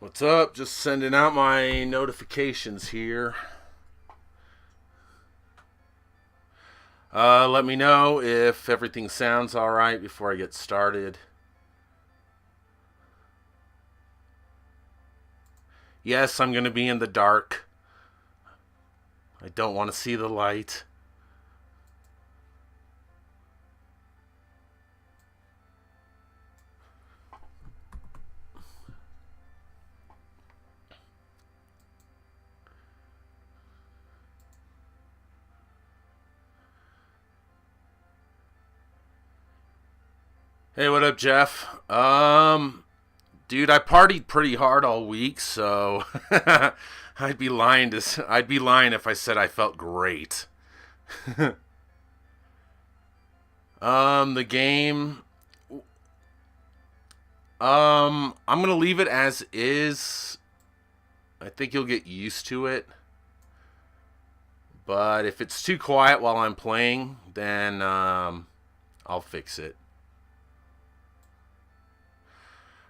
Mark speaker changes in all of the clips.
Speaker 1: What's up? Just sending out my notifications here. Let me know if everything sounds alright before I get started. Yes, I'm going to be in the dark. I don't want to see the light. Hey, what up, Jeff? Dude, I partied pretty hard all week, so I'd be lying if I said I felt great. The game I'm gonna leave it as is. I think you'll get used to it. But if it's too quiet while I'm playing, then I'll fix it.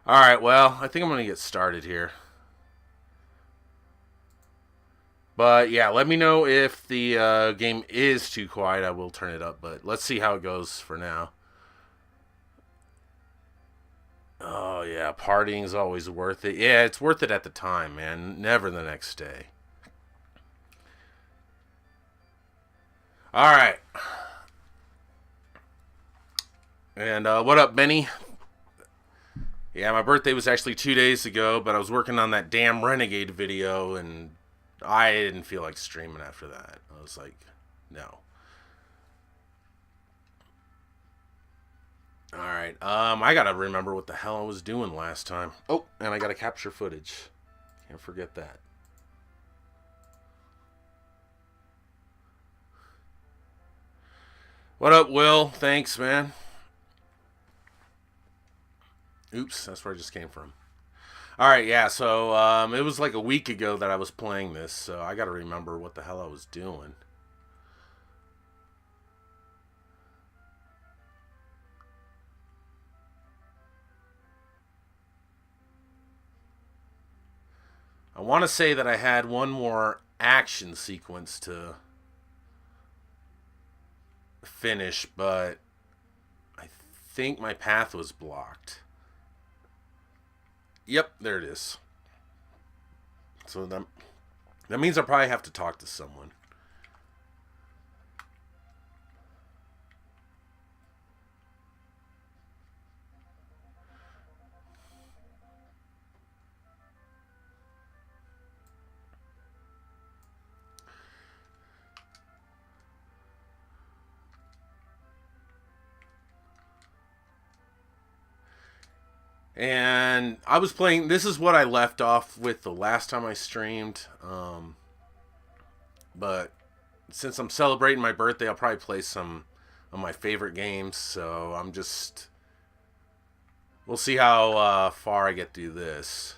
Speaker 1: Alright, well, I think I'm gonna get started here. But yeah, let me know if the game is too quiet. I will turn it up, but let's see how it goes for now. Oh yeah, partying's always worth it. Yeah, it's worth it at the time, man. Never the next day. All right. And what up, Benny? Yeah, my birthday was actually 2 days ago, but I was working on that damn Renegade video, and I didn't feel like streaming after that. I was like, no. All right. I gotta remember what the hell I was doing last time. Oh, and I gotta capture footage. Can't forget that. What up, Will? Thanks, man. Oops, that's where I just came from. All right, yeah. So it was like a week ago that I was playing this, so I gotta remember what the hell I was doing. I want to say that I had one more action sequence to finish, but I think my path was blocked. Yep, there it is. So that means I probably have to talk to someone. And I was playing. This is what I left off with the last time I streamed. But since I'm celebrating my birthday, I'll probably play some of my favorite games. So I'm just. We'll see how far I get through this.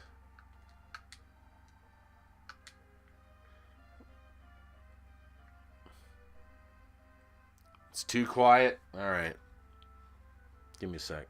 Speaker 1: It's too quiet. All right. Give me a sec.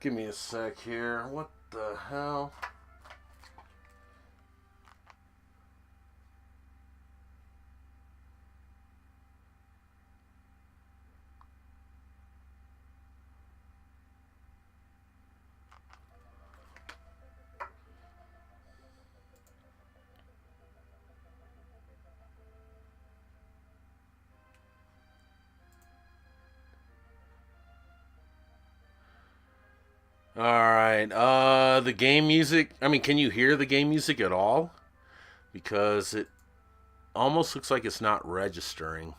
Speaker 1: Give me a sec here. What the hell? All right. The game music. I mean, can you hear the game music at all? Because it almost looks like it's not registering.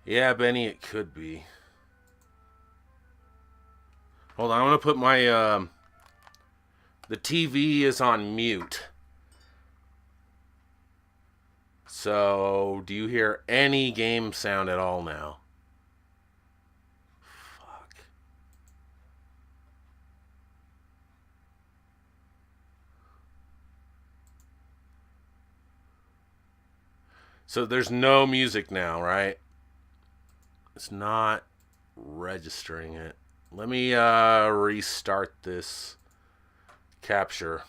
Speaker 1: Yeah, Benny, it could be. Hold on, I'm gonna put my the TV is on mute. So, do you hear any game sound at all now? Fuck. So there's no music now, right? It's not registering it. Let me restart this capture.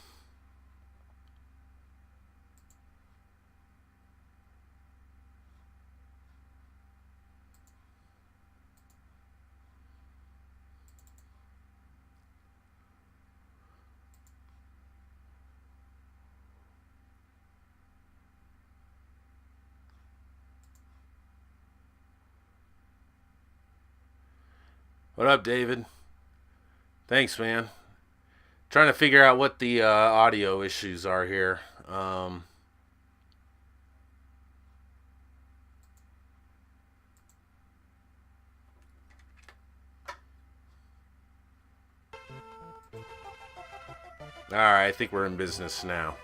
Speaker 1: What up, David? Thanks, man. Trying to figure out what the audio issues are here. All right, I think we're in business now.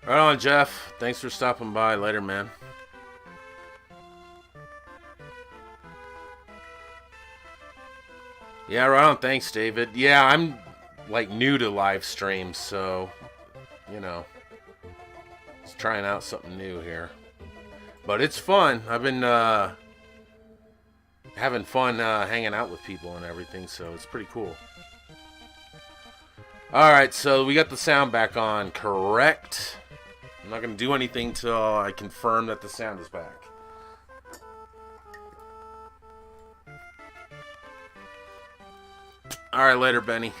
Speaker 1: Right on, Jeff. Thanks for stopping by. Later, man. Yeah, right on. Thanks, David. Yeah, I'm like new to live streams, so you know, just trying out something new here. But it's fun. I've been having fun hanging out with people and everything, so it's pretty cool. All right, so we got the sound back on, correct? I'm not gonna do anything till I confirm that the sound is back. All right, later, Benny.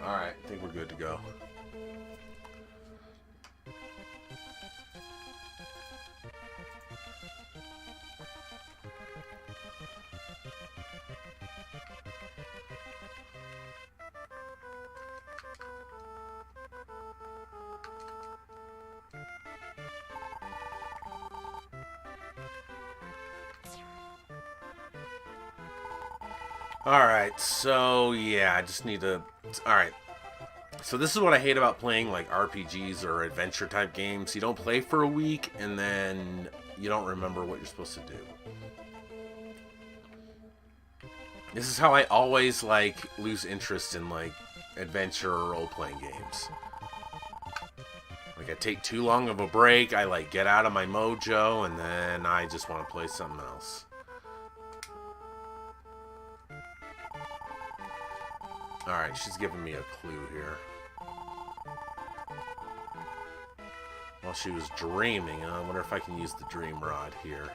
Speaker 1: All right, I think we're good to go. Alright, so yeah, I just need to... Alright, so this is what I hate about playing like RPGs or adventure type games. You don't play for a week and then you don't remember what you're supposed to do. This is how I always like lose interest in like adventure or role-playing games. Like I take too long of a break, I like get out of my mojo, and then I just want to play something else. Alright, she's giving me a clue here. While she was dreaming, I wonder if I can use the dream rod here.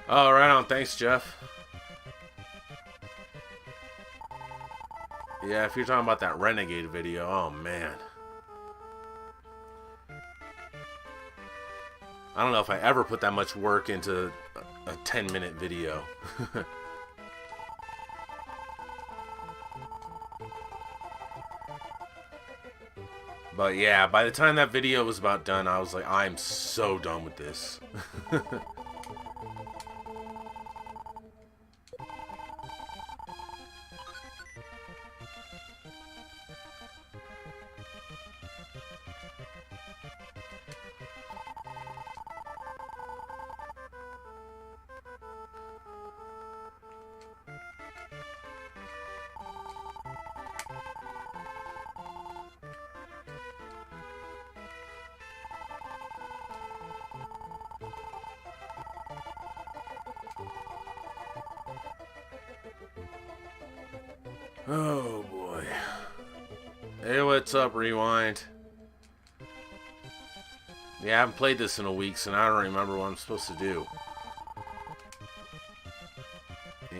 Speaker 1: Oh, right on. Thanks, Jeff. Yeah, if you're talking about that Renegade video, oh man. I don't know if I ever put that much work into a 10-minute video. But yeah, by the time that video was about done, I was like, I'm so done with this. Oh boy. Hey, what's up, Rewind? Yeah, I haven't played this in a week, so I don't remember what I'm supposed to do.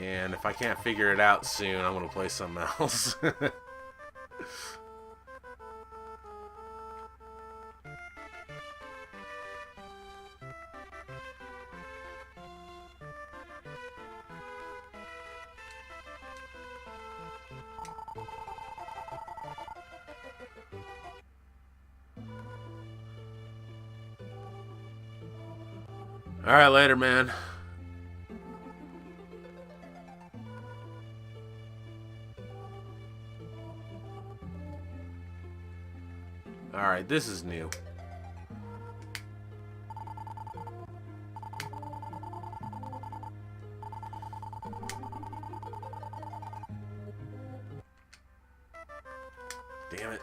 Speaker 1: And if I can't figure it out soon, I'm going to play something else. Alright, later, man. Alright, this is new. Damn it.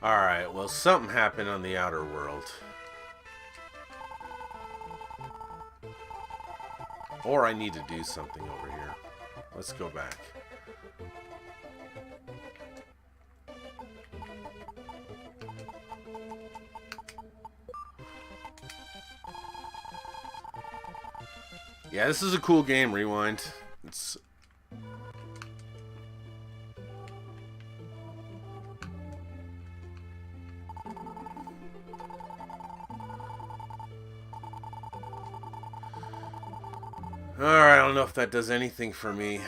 Speaker 1: Alright, well, something happened on the outer world. Or I need to do something over here. Let's go back. Yeah, this is a cool game, Rewind. It's... Alright, I don't know if that does anything for me.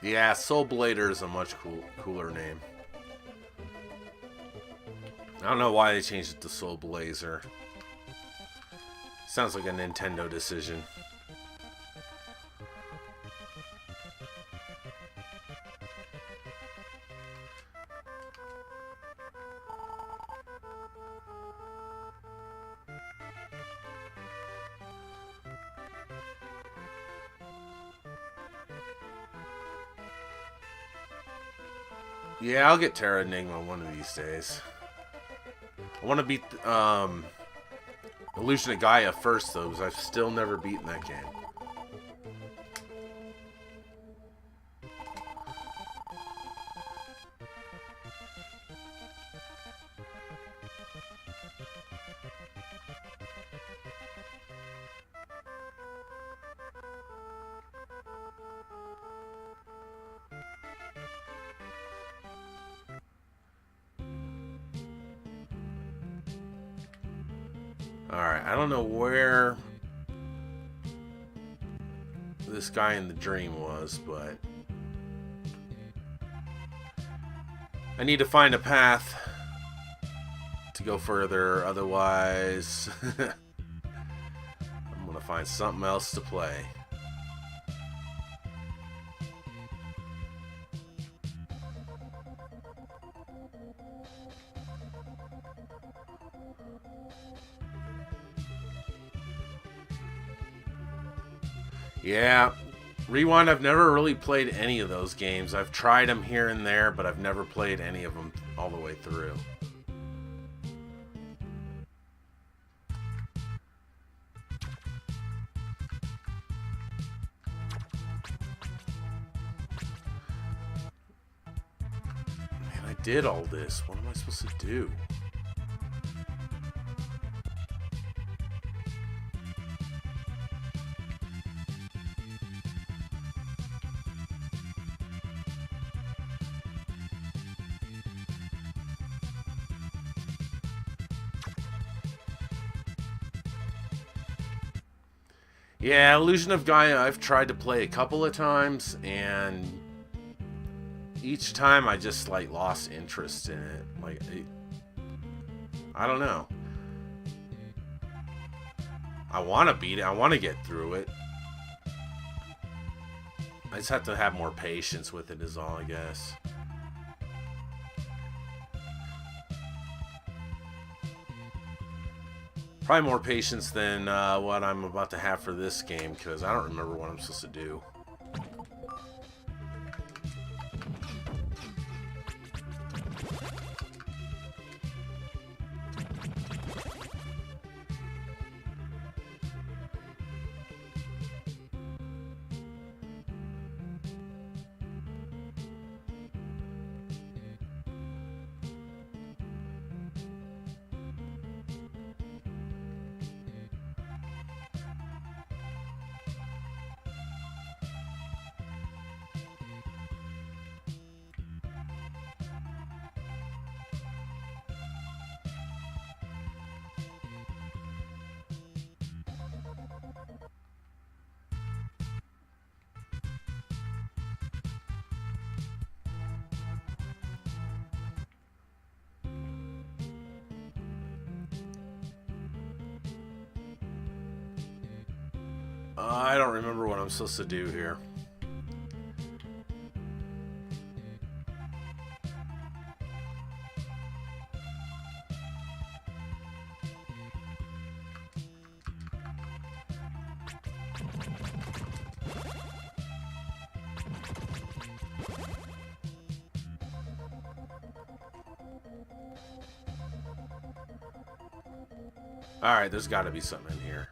Speaker 1: Yeah, Soul Blader is a much cooler name. I don't know why they changed it to Soul Blazer. Sounds like a Nintendo decision. Yeah, I'll get Terra Enigma one of these days. I want to beat Illusion of Gaia first, though, because I've still never beaten that game. Alright, I don't know where this guy in the dream was, but I need to find a path to go further, otherwise I'm gonna find something else to play. Yeah, Rewind, I've never really played any of those games. I've tried them here and there, but I've never played any of them all the way through. Man, I did all this. What am I supposed to do? Yeah, Illusion of Gaia I've tried to play a couple of times, and each time I just like lost interest in it. Like, I don't know. I want to beat it. I want to get through it. I just have to have more patience with it is all, I guess. Probably more patience than what I'm about to have for this game, because I don't remember what I'm supposed to do. I don't remember what I'm supposed to do here. Alright, there's got to be something in here.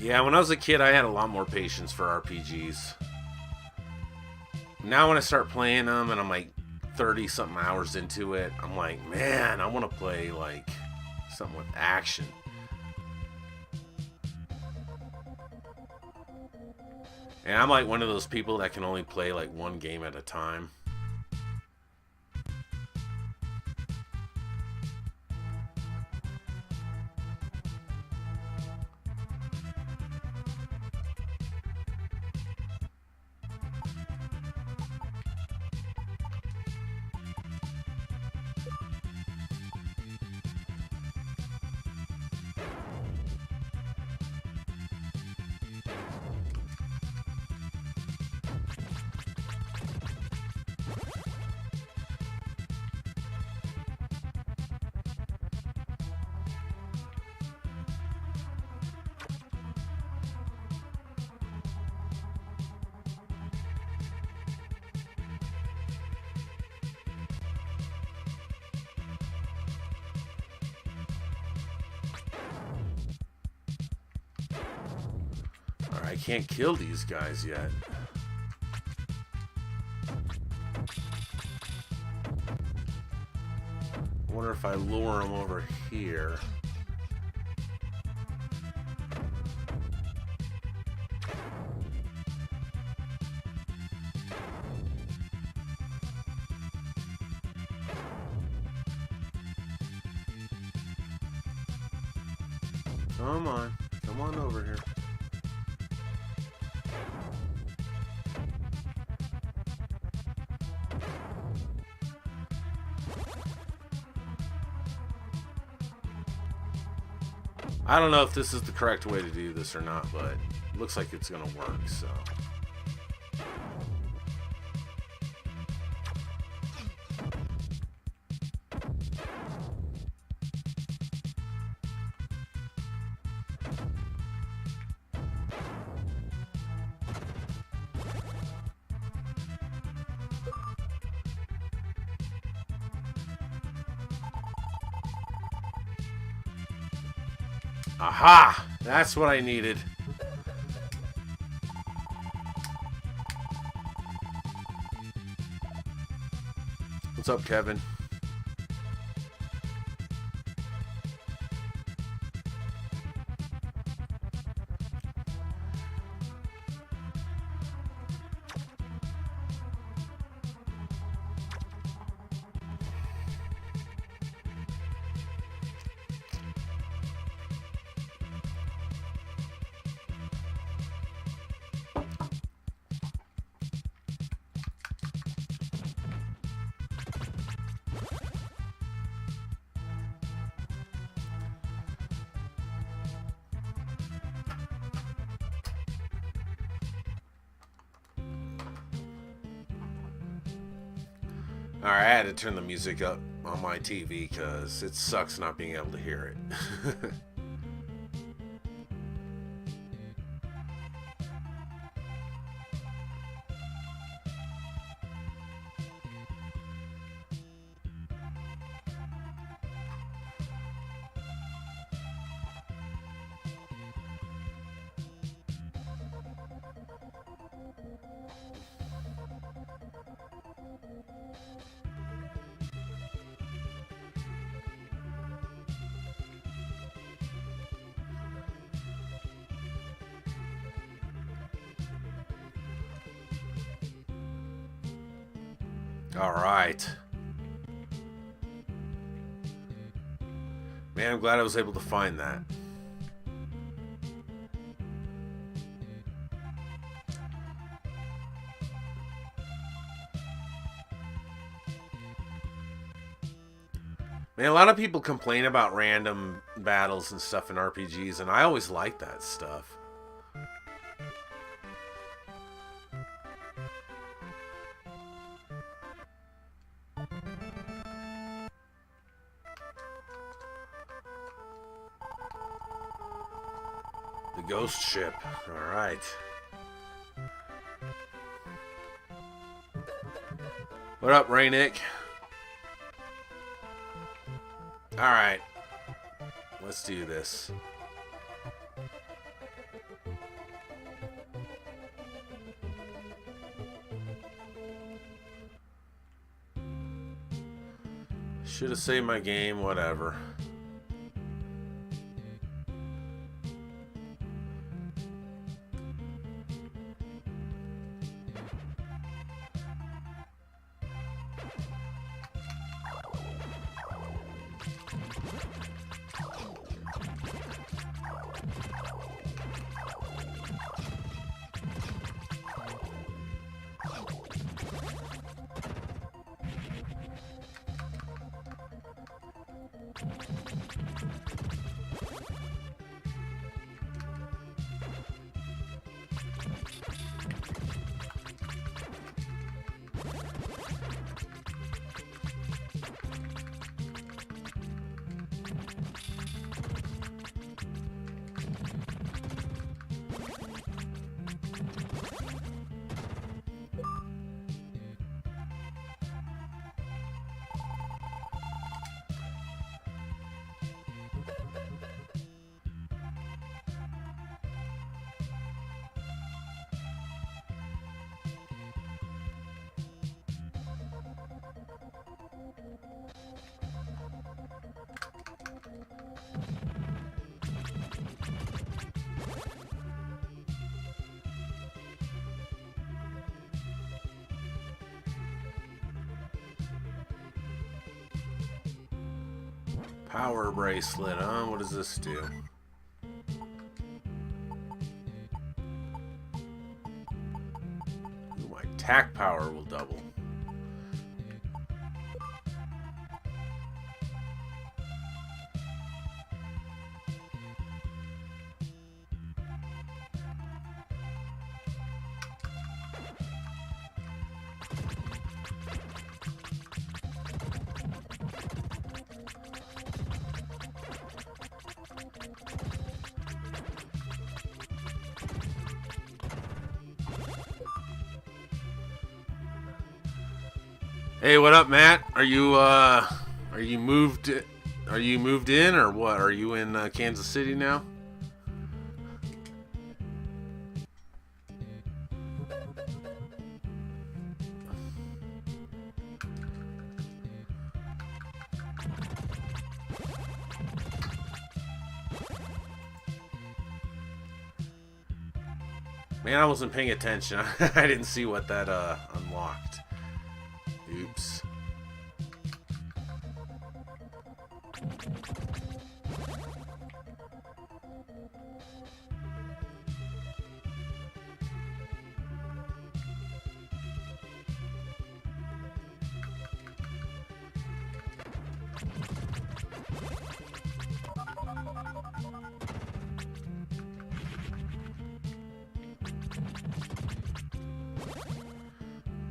Speaker 1: Yeah, when I was a kid, I had a lot more patience for RPGs. Now when I start playing them and I'm like 30-something hours into it, I'm like, man, I want to play like something with action. And I'm like one of those people that can only play like one game at a time. I can't kill these guys yet. I wonder if I lure them over here. Come on over here. I don't know if this is the correct way to do this or not, but it looks like it's gonna work, so. Aha! That's what I needed. What's up, Kevin? Alright, I had to turn the music up on my TV because it sucks not being able to hear it. Alright. Man, I'm glad I was able to find that. Man, a lot of people complain about random battles and stuff in RPGs, and I always like that stuff. The ghost ship. Alright. What up, Raynick? Alright. Let's do this. Should have saved my game, whatever. Power bracelet, huh? What does this do? Ooh, my attack power will double. Hey, what up, Matt? Are you moved? Are you moved in or what? Are you in Kansas City now? Man, I wasn't paying attention. I didn't see what that unlocked. Oops.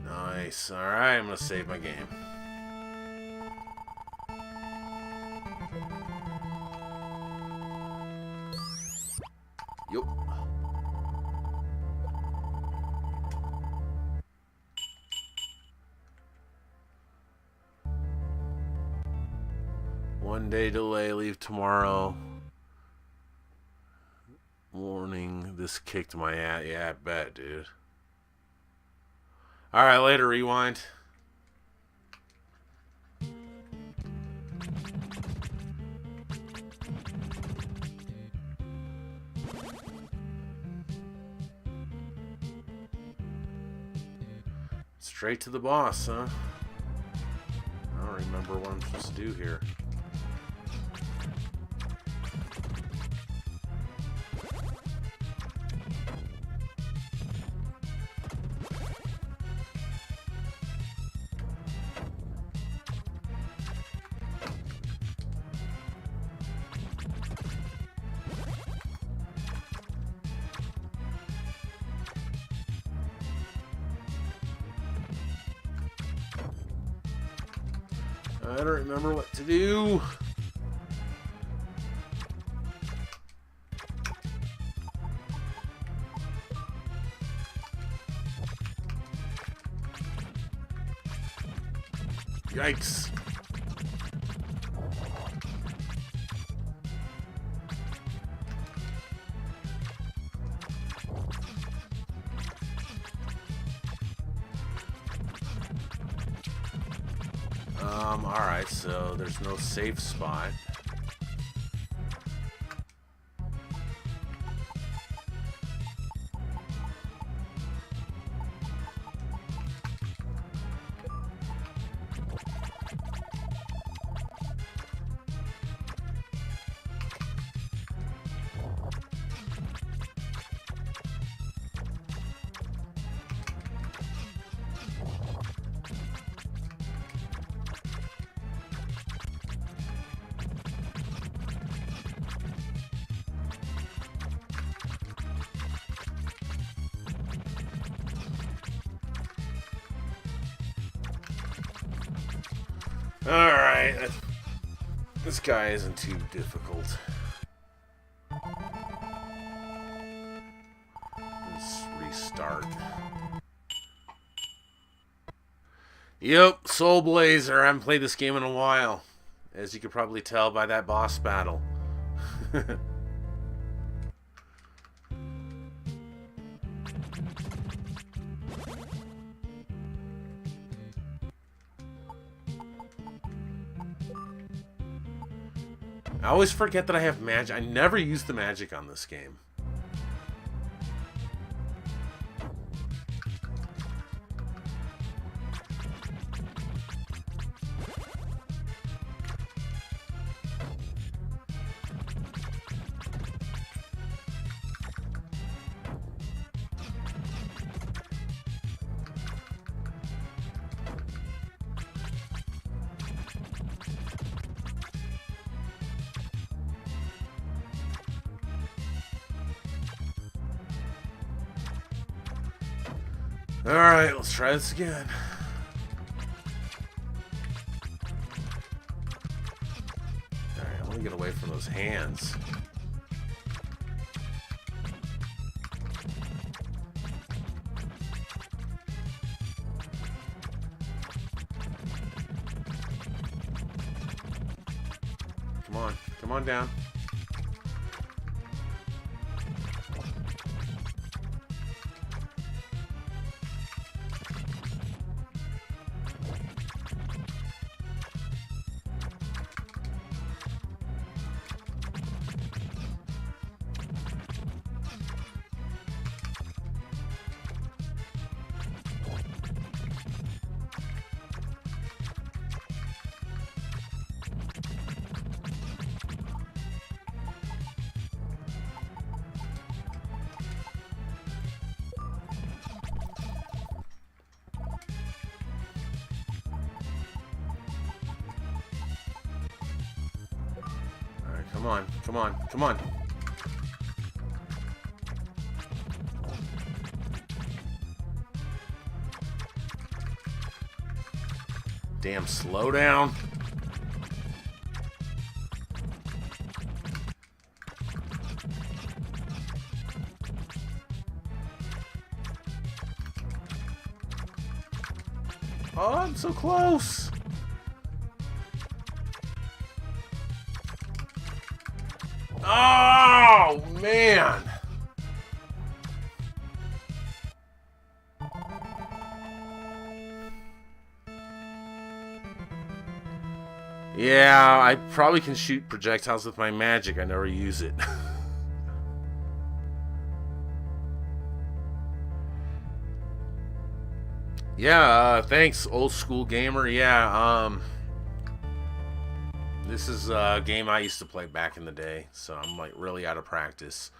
Speaker 1: Nice. Alright, I'm gonna save my game. Yup. One day delay, leave tomorrow. Warning, this kicked my ass. Yeah, I bet, dude. Alright, later, rewind. Straight to the boss, huh? I don't remember what I'm supposed to do here. I don't remember what to do. Yikes. Alright, so there's no safe spot. Alright, this guy isn't too difficult. Let's restart. Yep, Soul Blazer. I haven't played this game in a while, as you could probably tell by that boss battle. I always forget that I have magic. I never use the magic on this game. Alright, let's try this again. Alright, I want to get away from those hands. Come on. Come on down. Come on, come on, come on. Damn, slow down. Oh, I'm so close. Oh, man. Yeah, I probably can shoot projectiles with my magic. I never use it. Yeah, thanks, old school gamer. Yeah, this is a game I used to play back in the day, so I'm like really out of practice.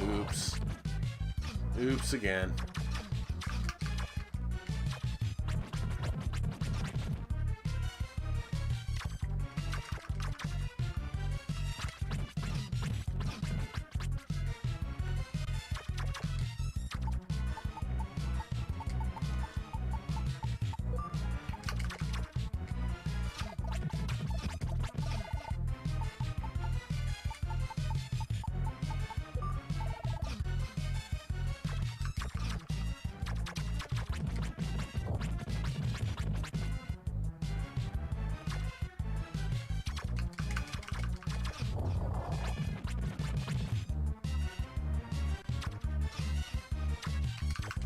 Speaker 1: Oops. Oops again.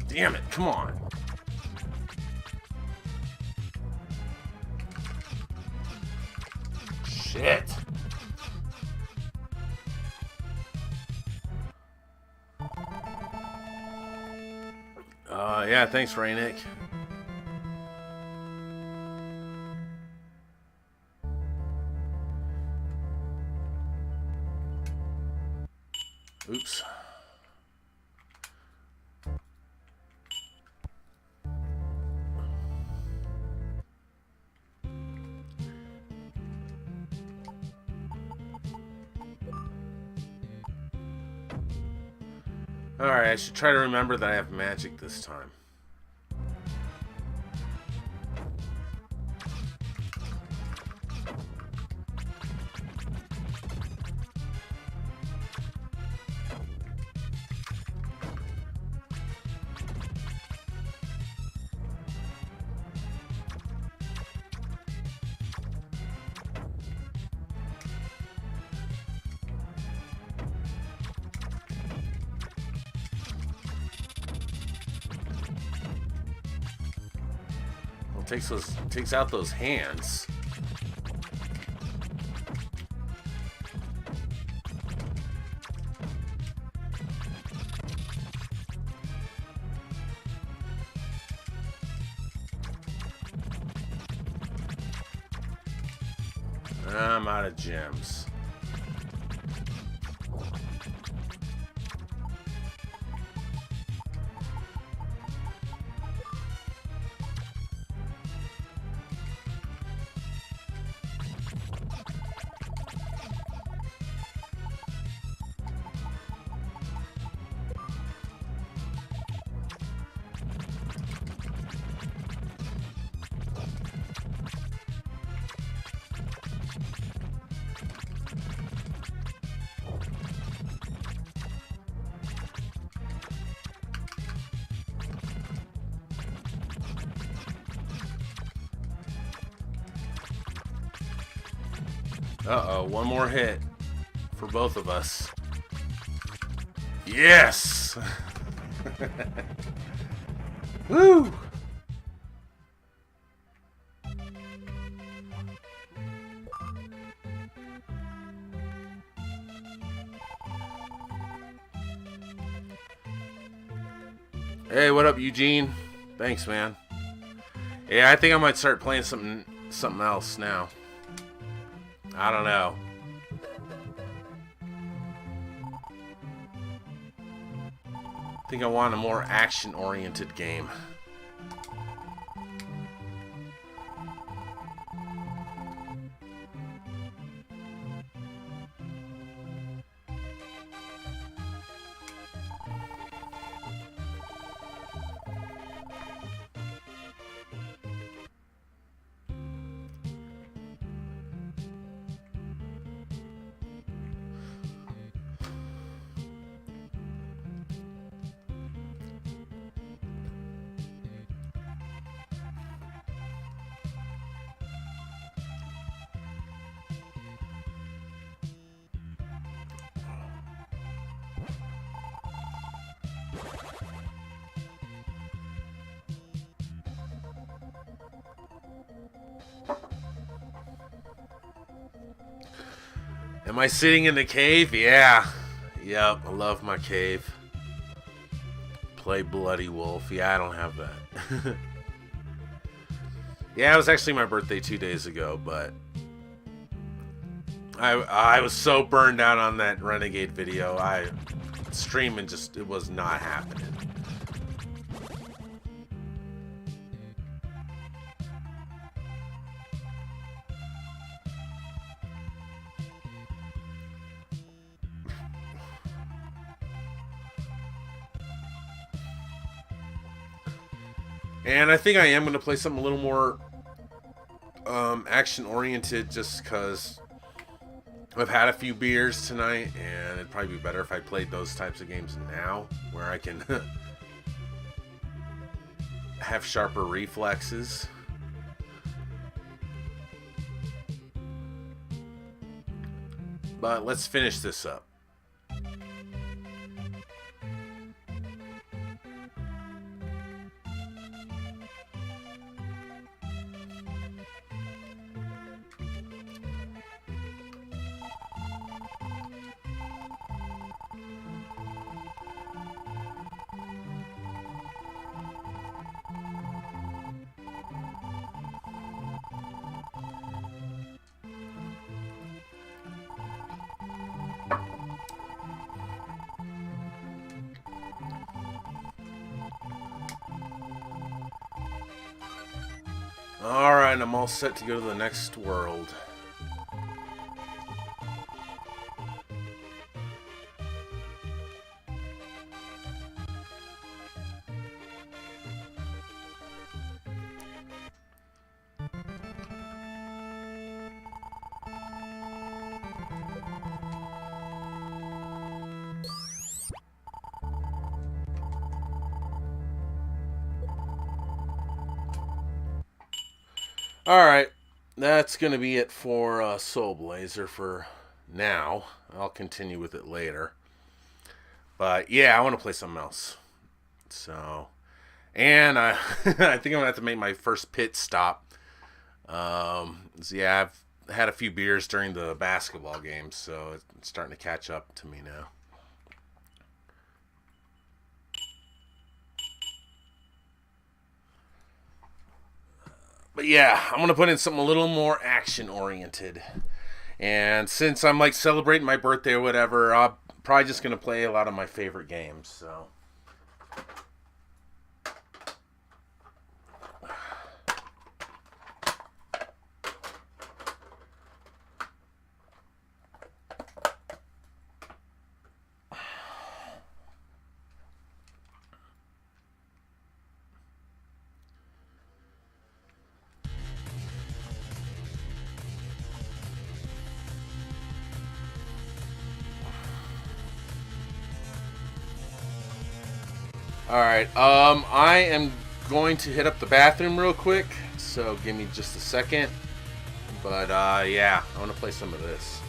Speaker 1: Damn it, come on. Shit. Yeah, thanks, Raynick. Oops. Alright, I should try to remember that I have magic this time. takes out those hands. I'm out of gems. Uh-oh, one more hit for both of us. Yes! Woo! Hey, what up, Eugene? Thanks, man. Yeah, I think I might start playing something else now. I don't know. I think I want a more action-oriented game. Am I sitting in the cave? Yeah. Yep, I love my cave. Play Bloody Wolf. Yeah, I don't have that. Yeah, it was actually my birthday 2 days ago, but I was so burned out on that Renegade video. Streaming just, it was not happening. And I think I am going to play something a little more action-oriented just because I've had a few beers tonight, and it'd probably be better if I played those types of games now, where I can have sharper reflexes. But let's finish this up. Alright, I'm all set to go to the next world. Alright, that's going to be it for Soul Blazer for now. I'll continue with it later. But yeah, I want to play something else. So, And I I think I'm gonna have to make my first pit stop. So yeah, I've had a few beers during the basketball games, so it's starting to catch up to me now. But yeah, I'm gonna put in something a little more action oriented. And since I'm like celebrating my birthday or whatever, I'm probably just gonna play a lot of my favorite games. So. All right. I am going to hit up the bathroom real quick, so give me just a second. But yeah, I want to play some of this.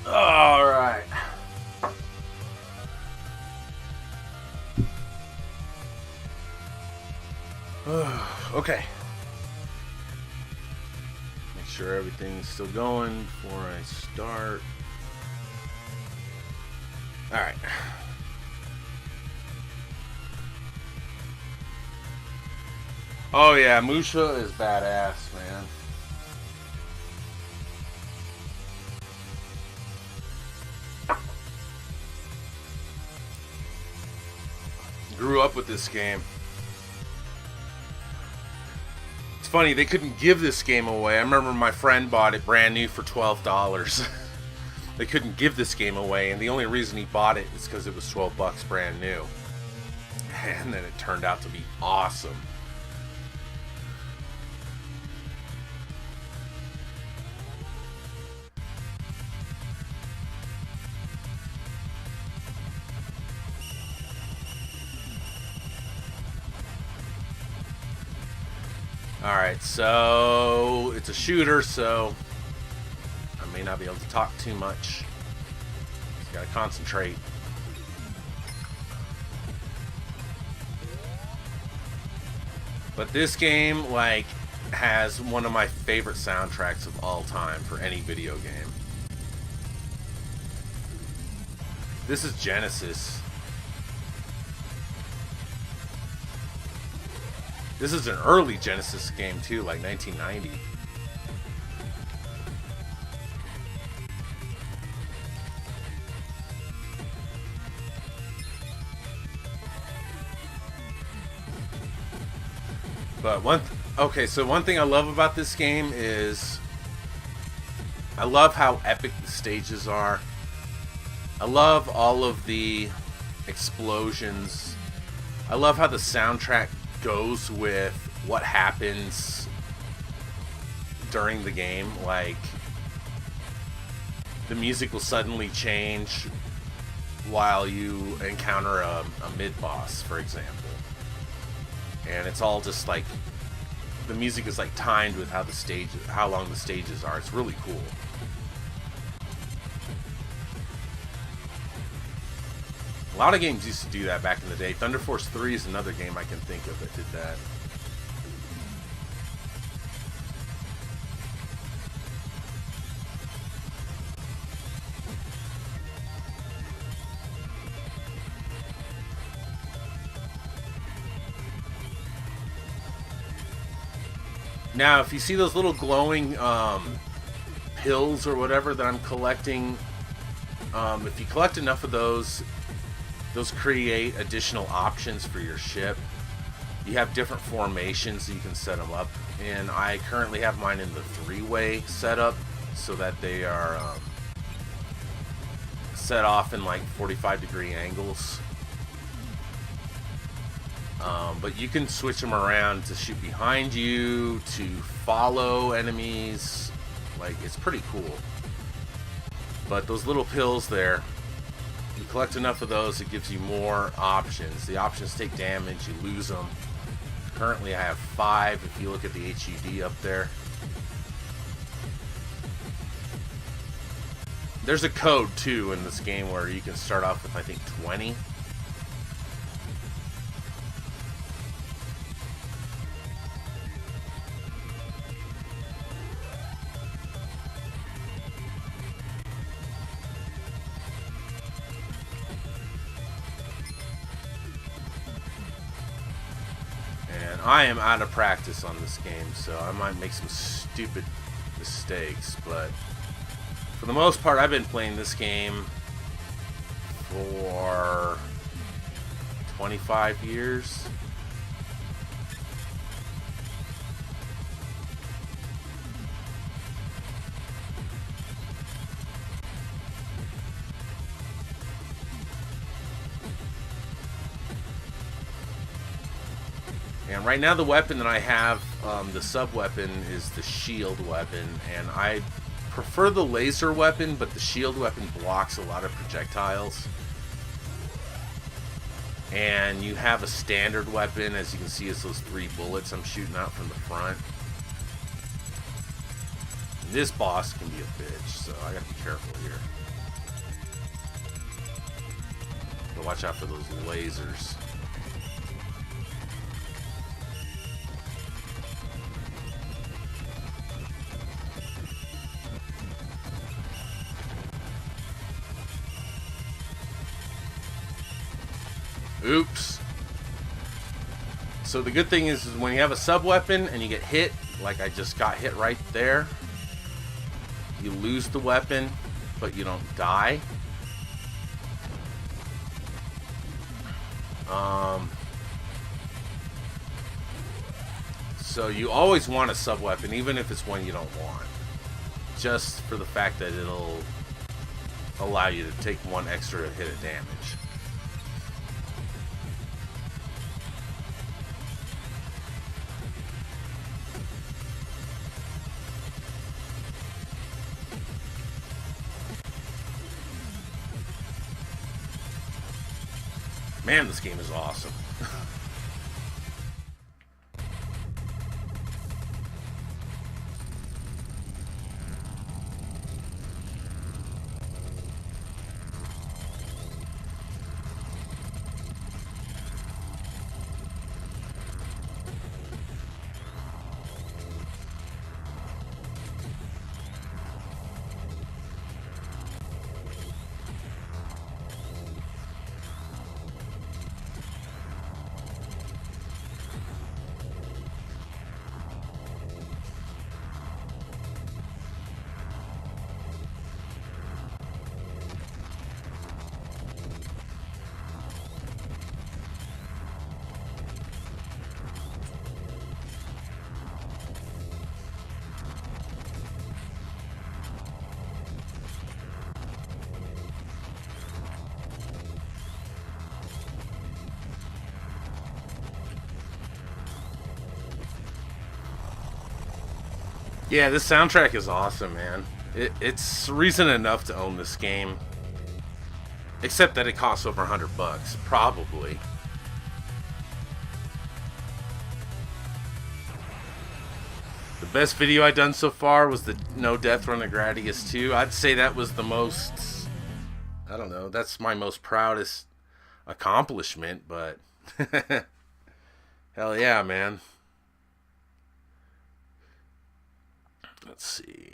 Speaker 1: All right. Okay. Make sure everything's still going before I start. Alright. Oh yeah, Musha is badass, man. Grew up with this game. It's funny, they couldn't give this game away. I remember my friend bought it brand new for $12. They couldn't give this game away, and the only reason he bought it is because it was 12 bucks brand new. And then it turned out to be awesome. Alright, so it's a shooter, so I may not be able to talk too much. Just gotta concentrate. But this game, like, has one of my favorite soundtracks of all time for any video game. This is Genesis. This is an early Genesis game too, like 1990. But so one thing I love about this game is I love how epic the stages are. I love all of the explosions. I love how the soundtrack goes with what happens during the game. Like, the music will suddenly change while you encounter a mid-boss, for example. And it's all just like, the music is like timed with how long the stages are. It's really cool. A lot of games used to do that back in the day. Thunder Force 3 is another game I can think of that did that. Now, if you see those little glowing pills or whatever that I'm collecting, if you collect enough of those create additional options for your ship. You have different formations so you can set them up, and I currently have mine in the 3-way setup so that they are set off in like 45-degree angles. But you can switch them around to shoot behind you, to follow enemies. Like, it's pretty cool. But those little pills there, you collect enough of those, it gives you more options. The options take damage, you lose them. Currently I have 5 if you look at the HUD up there. There's a code too in this game where you can start off with, I think, 20. I am out of practice on this game, so I might make some stupid mistakes, but for the most part, I've been playing this game for 25 years. And right now the weapon that I have, the sub-weapon, is the shield weapon. And I prefer the laser weapon, but the shield weapon blocks a lot of projectiles. And you have a standard weapon, as you can see, it's those 3 bullets I'm shooting out from the front. And this boss can be a bitch, so I gotta be careful here. But watch out for those lasers. Oops. So the good thing is when you have a sub-weapon and you get hit, like I just got hit right there, you lose the weapon, but you don't die. So you always want a sub-weapon, even if it's one you don't want. Just for the fact that it'll allow you to take one extra hit of damage. Man, this game is awesome. Yeah, this soundtrack is awesome, man. It's reason enough to own this game. Except that it costs over $100, probably. The best video I've done so far was the No Death Run of Gradius 2. I'd say that was the most... I don't know, that's my most proudest accomplishment, but... Hell yeah, man. Let's see.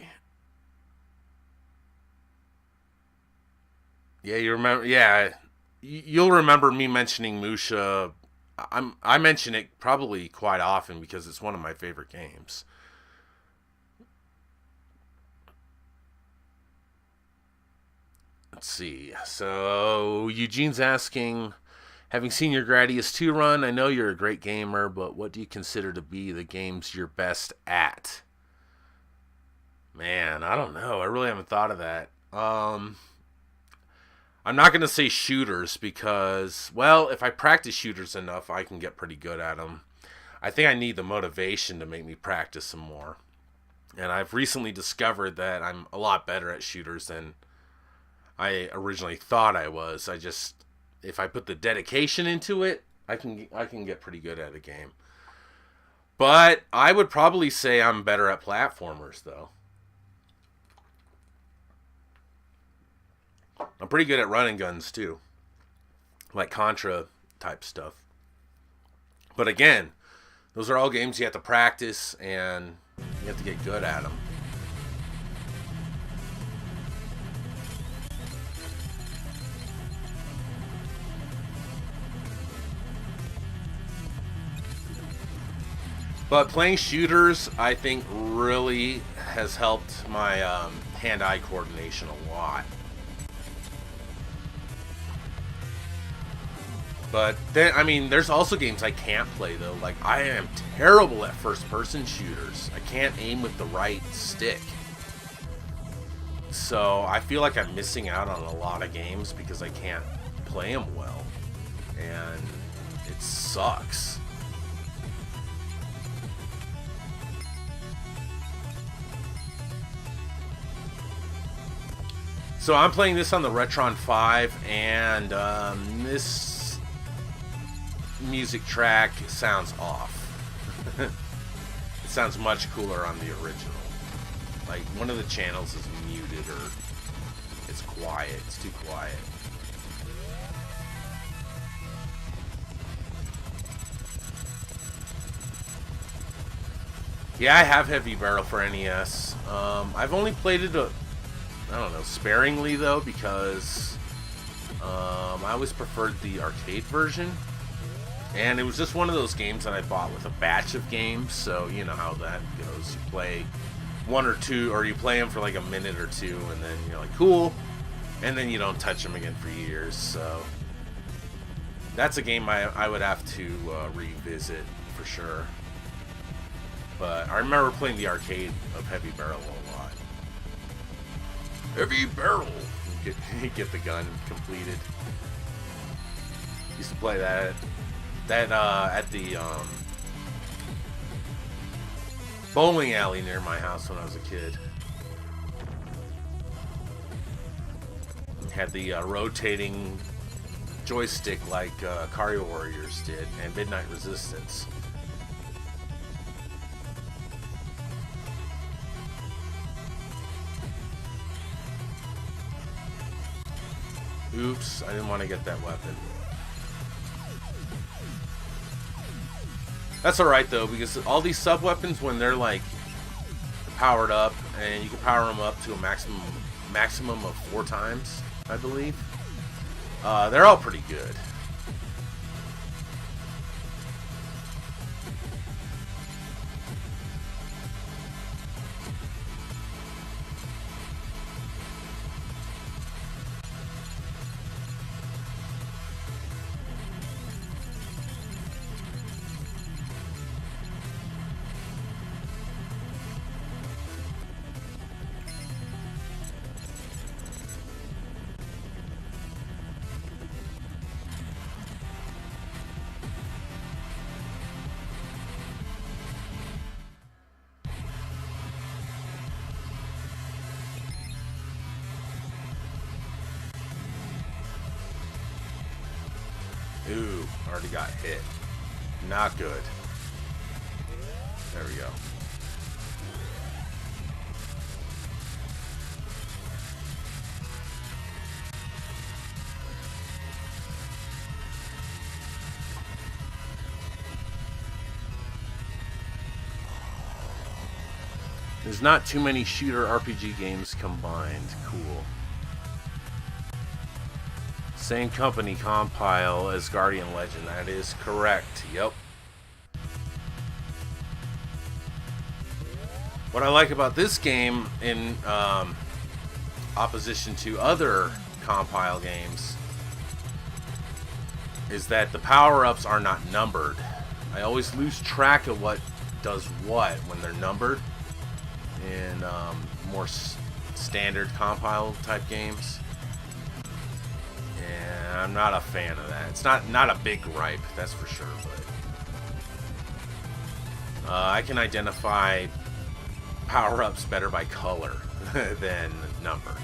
Speaker 1: Yeah, you remember? Yeah, you'll remember me mentioning Musha. I mention it probably quite often because it's one of my favorite games. Let's see. So Eugene's asking, having seen your Gradius 2 run, I know you're a great gamer, but what do you consider to be the games you're best at? Man, I don't know. I really haven't thought of that. I'm not going to say shooters because, well, if I practice shooters enough, I can get pretty good at them. I think I need the motivation to make me practice some more. And I've recently discovered that I'm a lot better at shooters than I originally thought I was. If I put the dedication into it, I can get pretty good at a game. But I would probably say I'm better at platformers, though. I'm pretty good at running guns, too. Like Contra type stuff. But again, those are all games you have to practice and you have to get good at them. But playing shooters, I think, really has helped my hand-eye coordination a lot. But then, I mean, there's also games I can't play, though. Like, I am terrible at first-person shooters. I can't aim with the right stick. So, I feel like I'm missing out on a lot of games because I can't play them well. And it sucks. So, I'm playing this on the Retron 5, and this music track sounds off. It sounds much cooler on the original. Like, one of the channels is muted or it's quiet. It's too quiet. Yeah, I have Heavy Barrel for NES. I've only played it, I don't know, sparingly though, because I always preferred the arcade version. And it was just one of those games that I bought with a batch of games, so you know how that goes. You play one or two, or you play them for like a minute or two, and then you're like, cool, and then you don't touch them again for years. So that's a game I would have to revisit for sure. But I remember playing the arcade of Heavy Barrel a lot. Heavy Barrel! You get the gun completed. Used to play that at the bowling alley near my house when I was a kid. Had the rotating joystick like Cario Warriors did, and Midnight Resistance. Oops, I didn't want to get that weapon. That's alright though, because all these sub-weapons, when they're like powered up, and you can power them up to a maximum of 4 times, I believe, they're all pretty good. Ooh, already got hit. Not good. There we go. There's not too many shooter RPG games combined. Cool. Same company compile as Guardian Legend. That is correct. Yep. What I like about this game, in opposition to other compile games, is that the power-ups are not numbered. I always lose track of what does what when they're numbered in more standard compile type games. And I'm not a fan of that. It's not a big gripe, that's for sure, but I can identify power-ups better by color than number.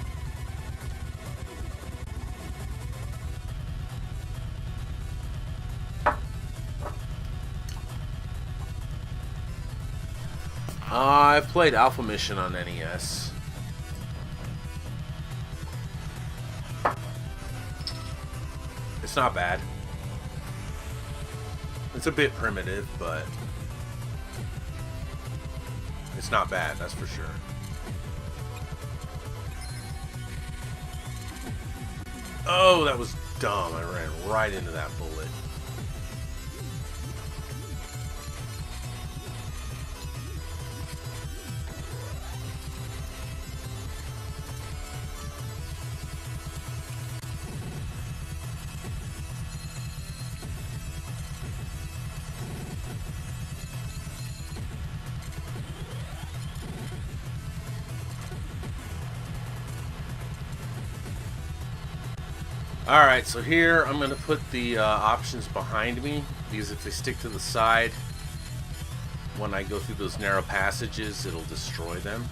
Speaker 1: I've played Alpha Mission on NES. It's not bad. It's a bit primitive, but it's not bad, that's for sure. Oh, that was dumb. I ran right into that bullet. Alright, so here I'm going to put the options behind me, because if they stick to the side, when I go through those narrow passages, it'll destroy them.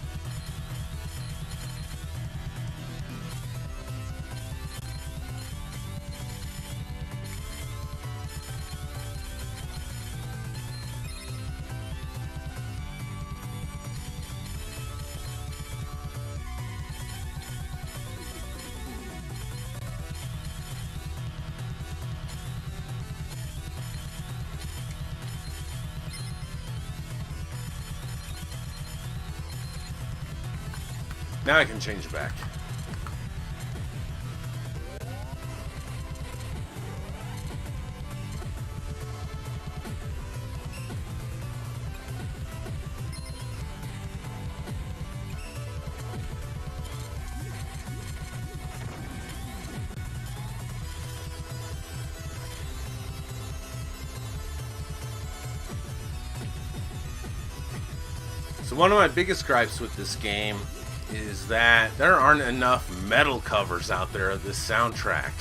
Speaker 1: Now I can change it back. So one of my biggest gripes with this game is that there aren't enough metal covers out there of this soundtrack.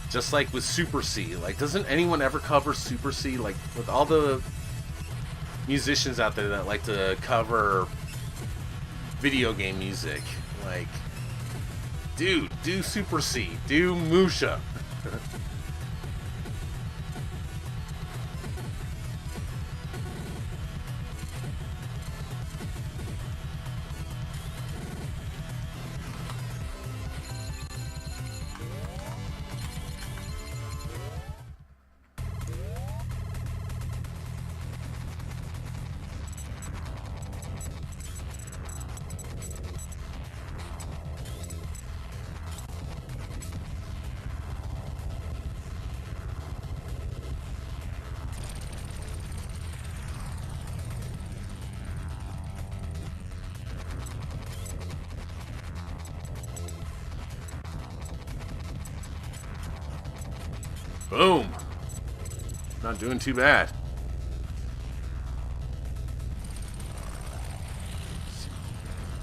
Speaker 1: Just like with Super C. Like, doesn't anyone ever cover Super C? Like, with all the musicians out there that like to cover video game music. Like, dude, do Super C. Do Musha. Boom. Not doing too bad.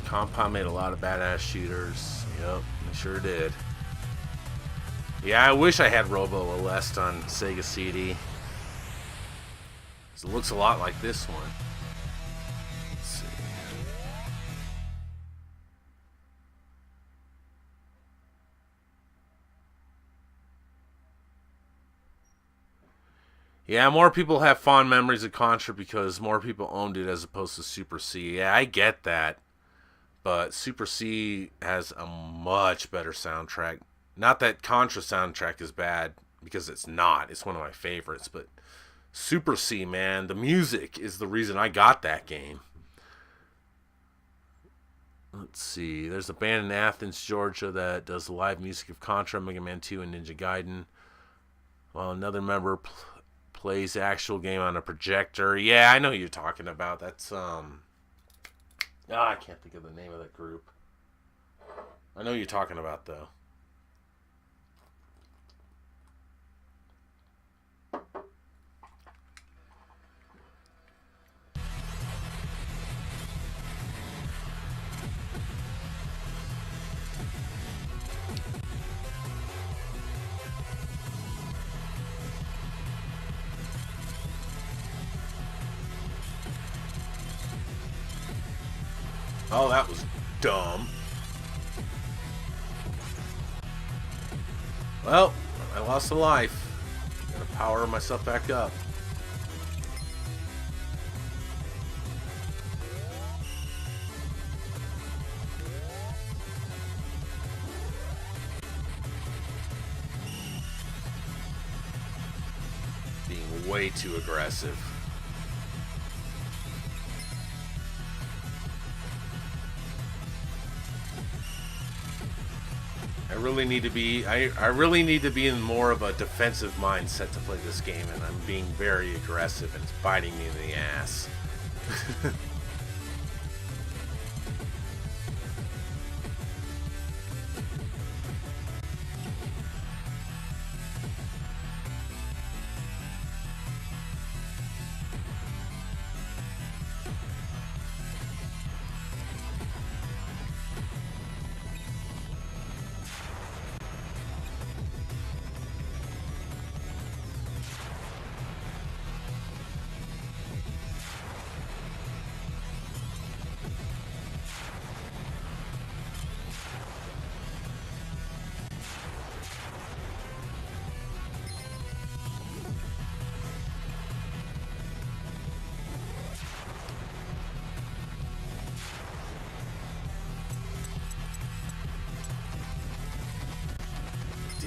Speaker 1: Compound made a lot of badass shooters. Yep, they sure did. Yeah, I wish I had Robo Aleste on Sega CD. It looks a lot like this one. Let's see. Yeah, more people have fond memories of Contra because more people owned it as opposed to Super C. Yeah, I get that. But Super C has a much better soundtrack. Not that Contra soundtrack is bad, because it's not. It's one of my favorites. But Super C, man, the music is the reason I got that game. Let's see. There's a band in Athens, Georgia that does the live music of Contra, Mega Man 2, and Ninja Gaiden. While another member plays the actual game on a projector. Yeah, I know who you're talking about. That's, I can't think of the name of that group. I know who you're talking about, though. Oh, that was dumb. Well, I lost a life. Gotta power myself back up. Being way too aggressive. I really need to be in more of a defensive mindset to play this game, and I'm being very aggressive and it's biting me in the ass.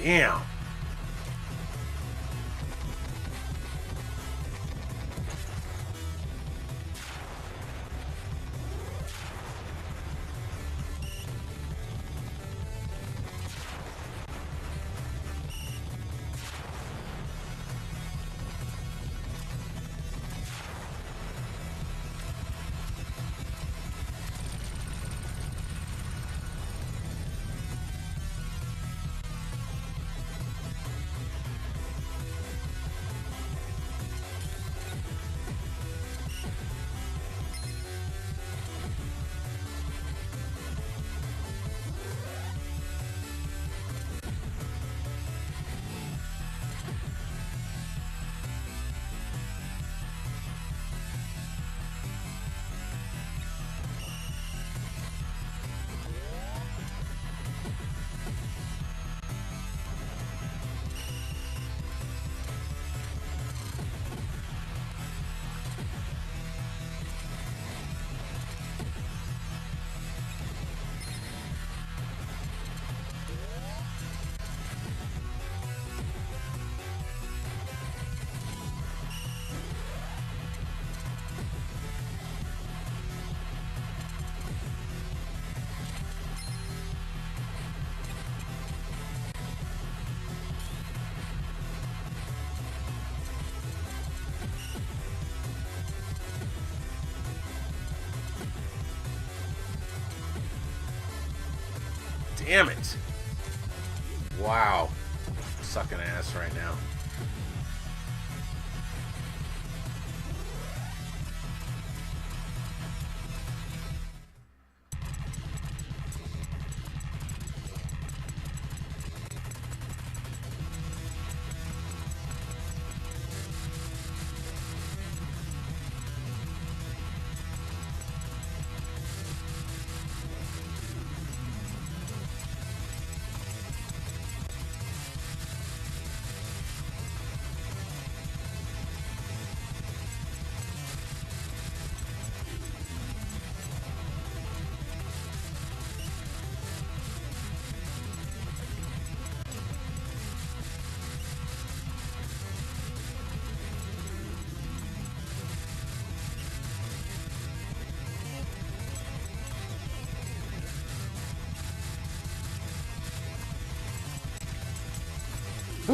Speaker 1: Damn. Damn it. Wow. I'm sucking ass right now.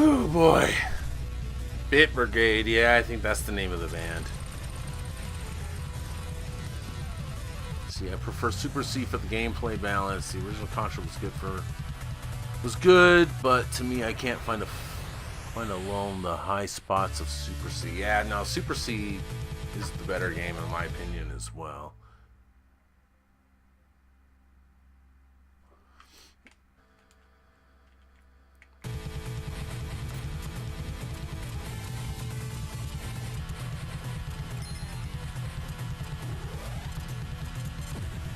Speaker 1: Oh boy. Bit Brigade, yeah, I think that's the name of the band. See, I prefer Super C for the gameplay balance. The original Contra was good, but to me I can't find alone the high spots of Super C. Yeah, no, Super C is the better game in my opinion as well.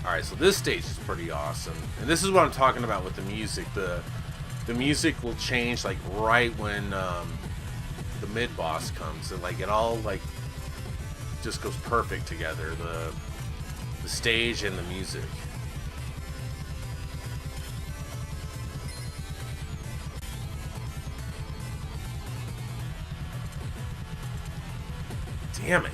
Speaker 1: Alright, so this stage is pretty awesome. And this is what I'm talking about with the music. The music will change like right when the mid-boss comes. And like it all like just goes perfect together. The stage and the music. Damn it.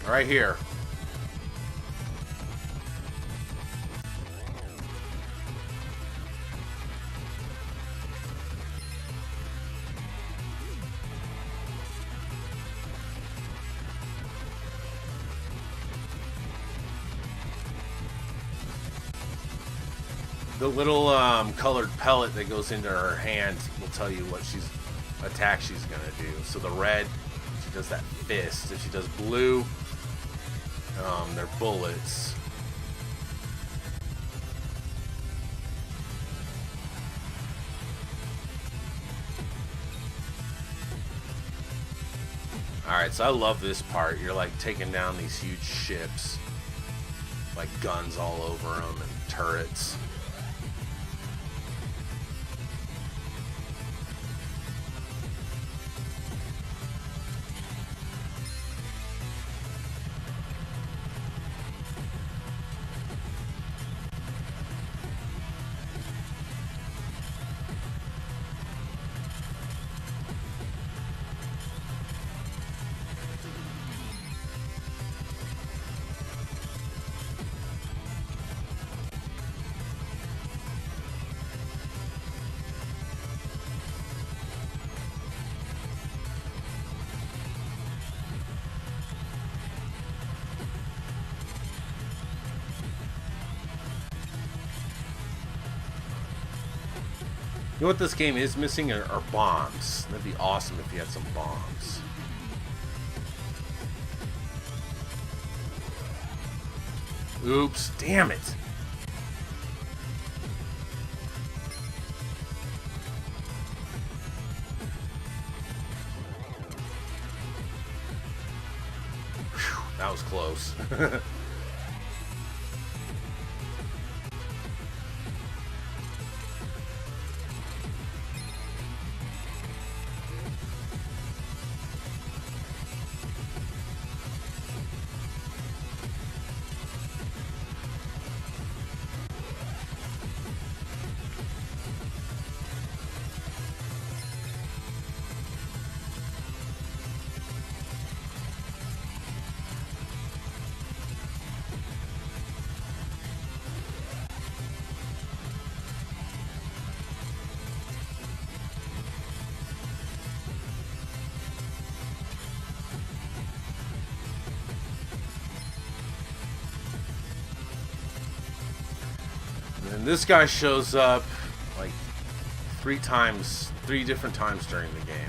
Speaker 1: Right here. The little colored pellet that goes into her hand will tell you what attack she's gonna do. So the red, she does that fist. If she does blue, they're bullets. Alright, so I love this part. You're like taking down these huge ships. Like guns all over them and turrets. You know what this game is missing are bombs. That'd be awesome if you had some bombs. Oops, damn it. Whew, that was close. And this guy shows up like three different times during the game.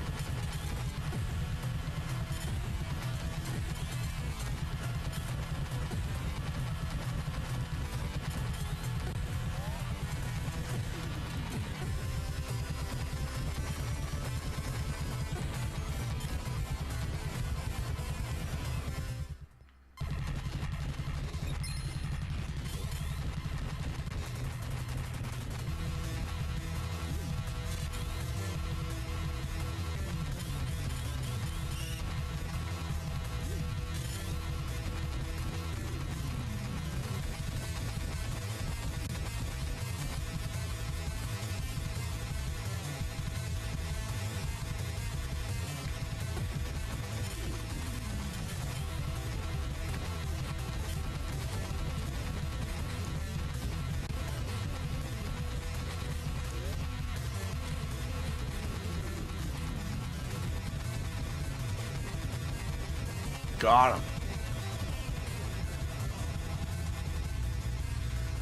Speaker 1: Got him.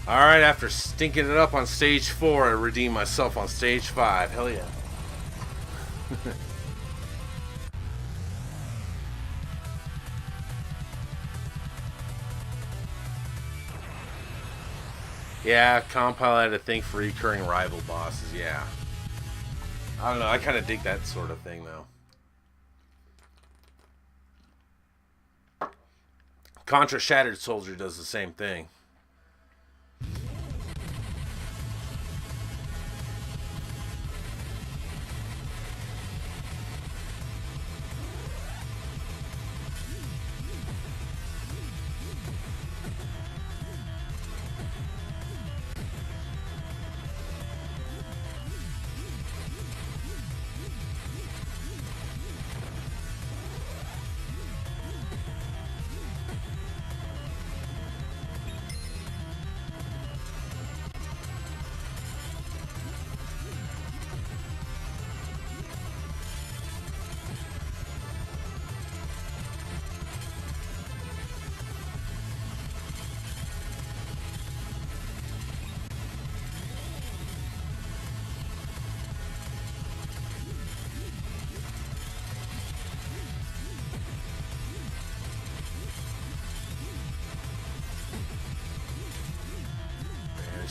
Speaker 1: Alright, after stinking it up on stage 4, I redeemed myself on stage 5. Hell yeah. Yeah, Compile had a thing for recurring rival bosses, yeah. I don't know, I kind of dig that sort of thing, though. Contra Shattered Soldier does the same thing.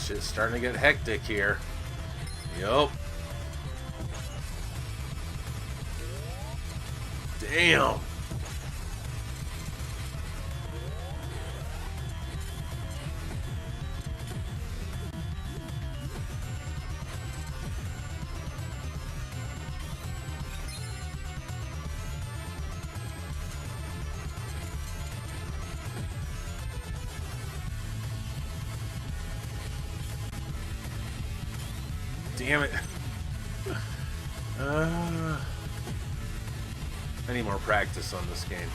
Speaker 1: Shit's starting to get hectic here. Yup. Damn. Damn it. I need more practice on this game.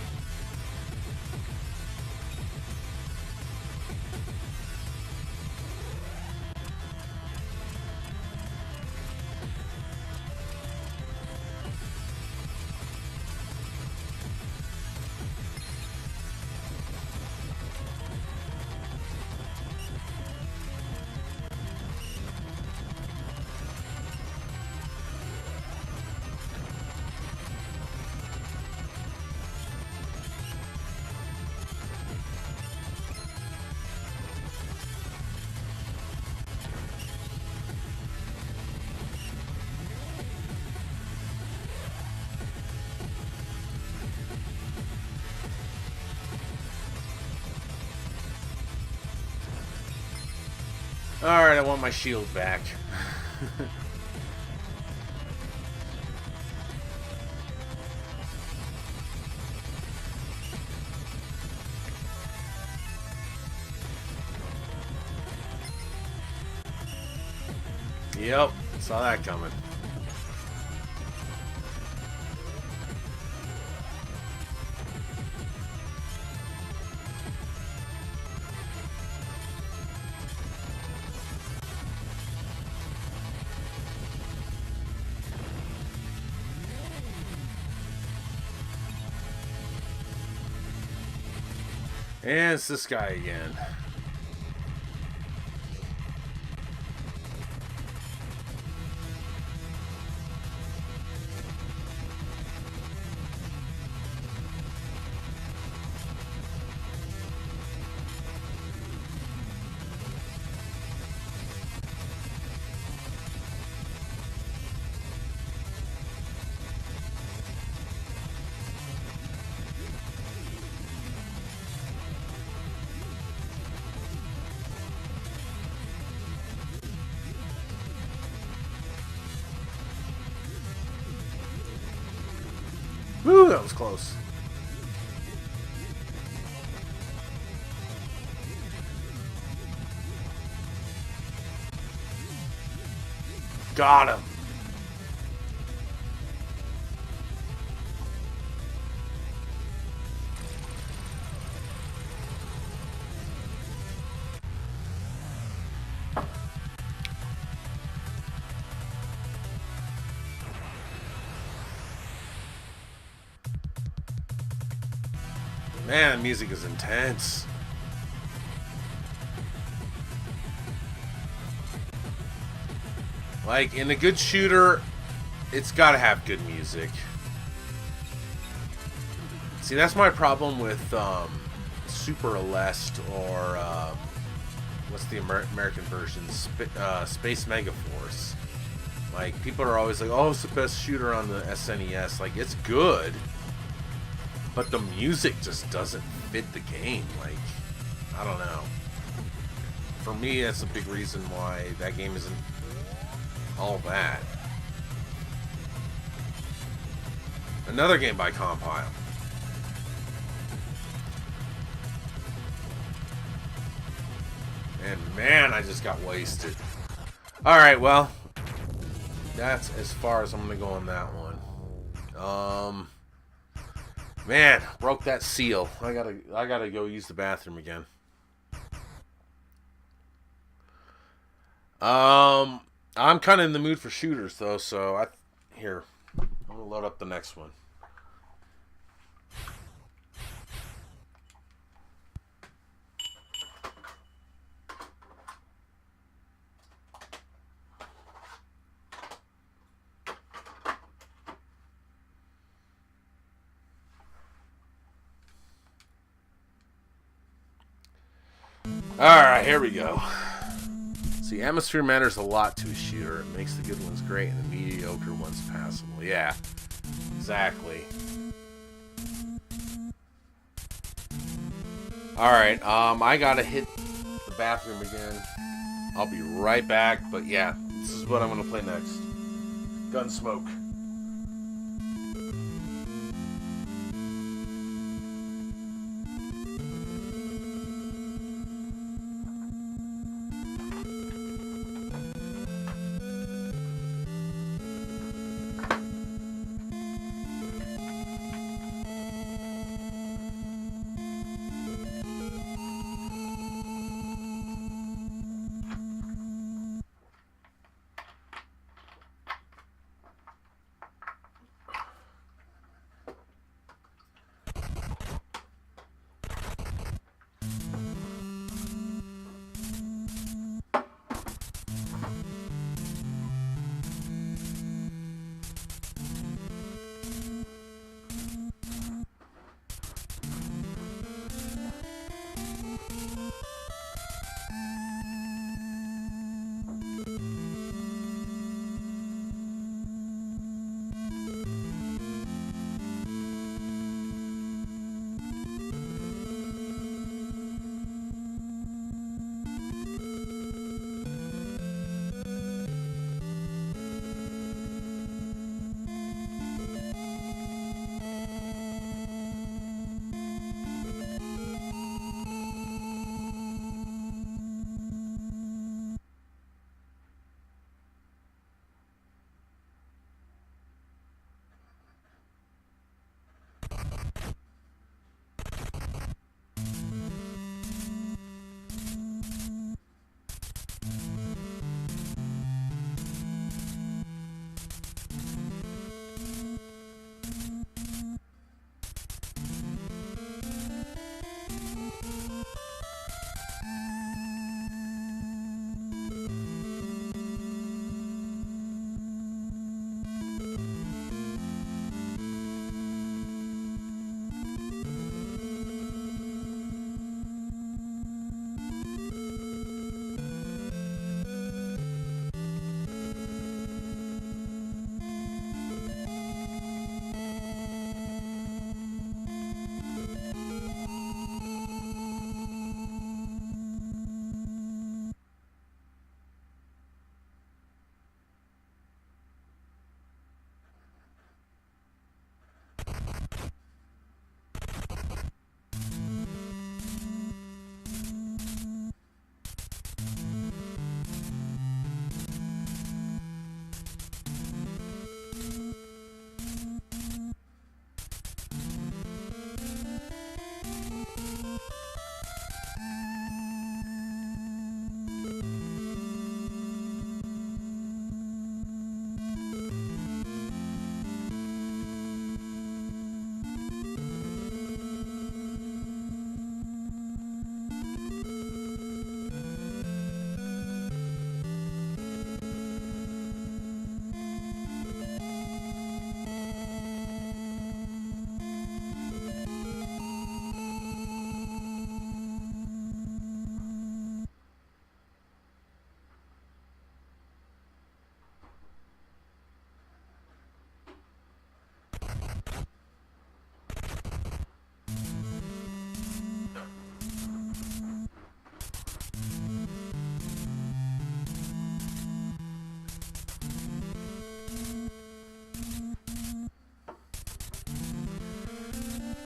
Speaker 1: Alright, I want my shield back. Yep, saw that coming. And it's this guy again. was close. Got him. Man, music is intense. Like, in a good shooter, it's gotta have good music. See, that's my problem with Super Aleste or what's the American version? Space Megaforce. Like, people are always like, oh, it's the best shooter on the SNES. Like, it's good, but the music just doesn't fit the game. Like, I don't know. For me, that's a big reason why that game isn't all that. Another game by Compile. And man, I just got wasted. Alright, well, that's as far as I'm gonna go on that one. Man, broke that seal. I gotta go use the bathroom again. I'm kind of in the mood for shooters though, so here, I'm gonna load up the next one. Alright, here we go. See, atmosphere matters a lot to a shooter. It makes the good ones great and the mediocre ones passable. Yeah, exactly. Alright, I gotta hit the bathroom again. I'll be right back, but yeah, this is what I'm gonna play next. Gunsmoke.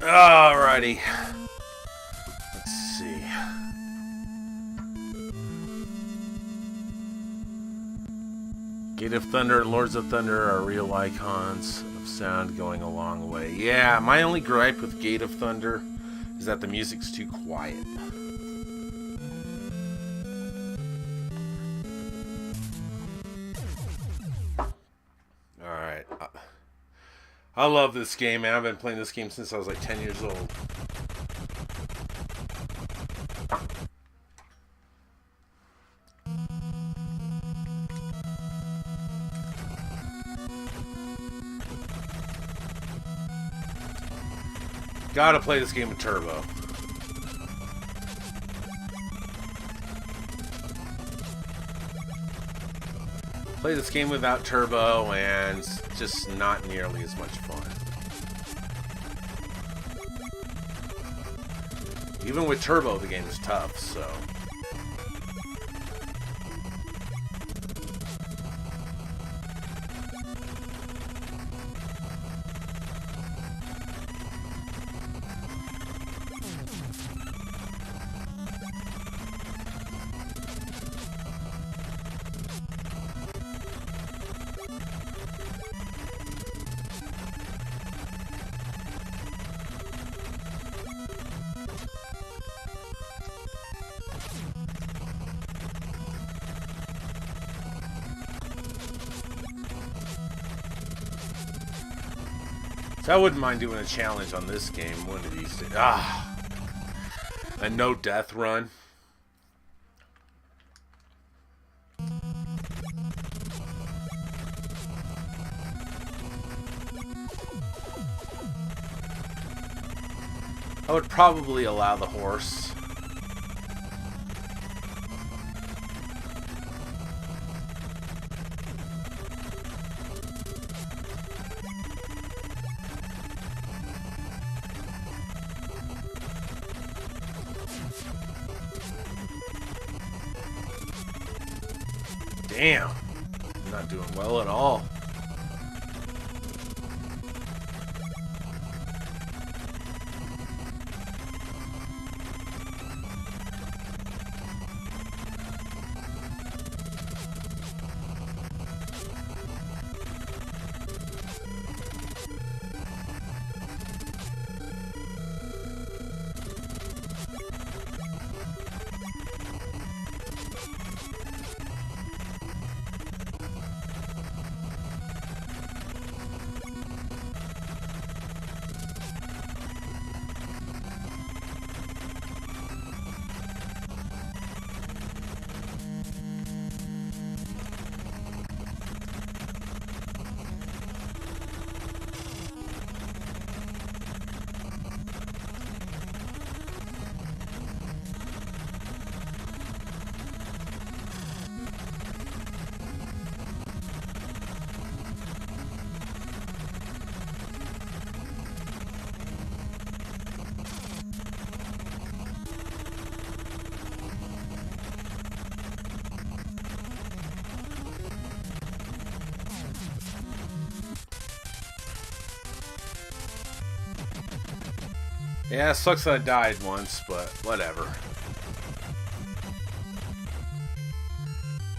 Speaker 1: Alrighty. Let's see. Gate of Thunder and Lords of Thunder are real icons of sound going a long way. Yeah, my only gripe with Gate of Thunder is that the music's too quiet. Alright. I love this game, man. I've been playing this game since I was like 10 years old. Gotta play this game with Turbo. Play this game without Turbo and it's just not nearly as much fun. Even with Turbo, the game is tough, so... I wouldn't mind doing a challenge on this game one of these days. A no death run. I would probably allow the horse. Damn, I'm not doing well at all. Yeah, it sucks that I died once, but whatever.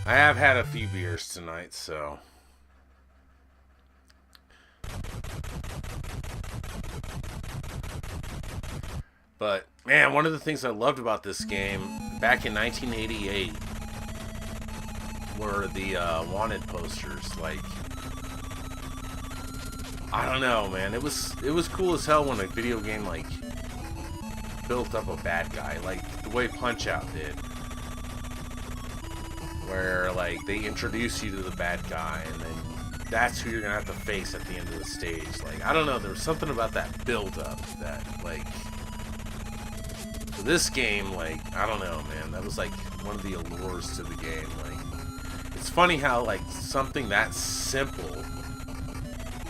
Speaker 1: I have had a few beers tonight, so... But, man, one of the things I loved about this game, back in 1988, were the wanted posters. Like, I don't know, man. It was cool as hell when a video game, like, built up a bad guy, like the way Punch-Out did, where like they introduce you to the bad guy and then that's who you're gonna have to face at the end of the stage. Like, I don't know, there was something about that build-up that, like, for this game, like, I don't know, man, that was like one of the allures to the game. Like, it's funny how like something that simple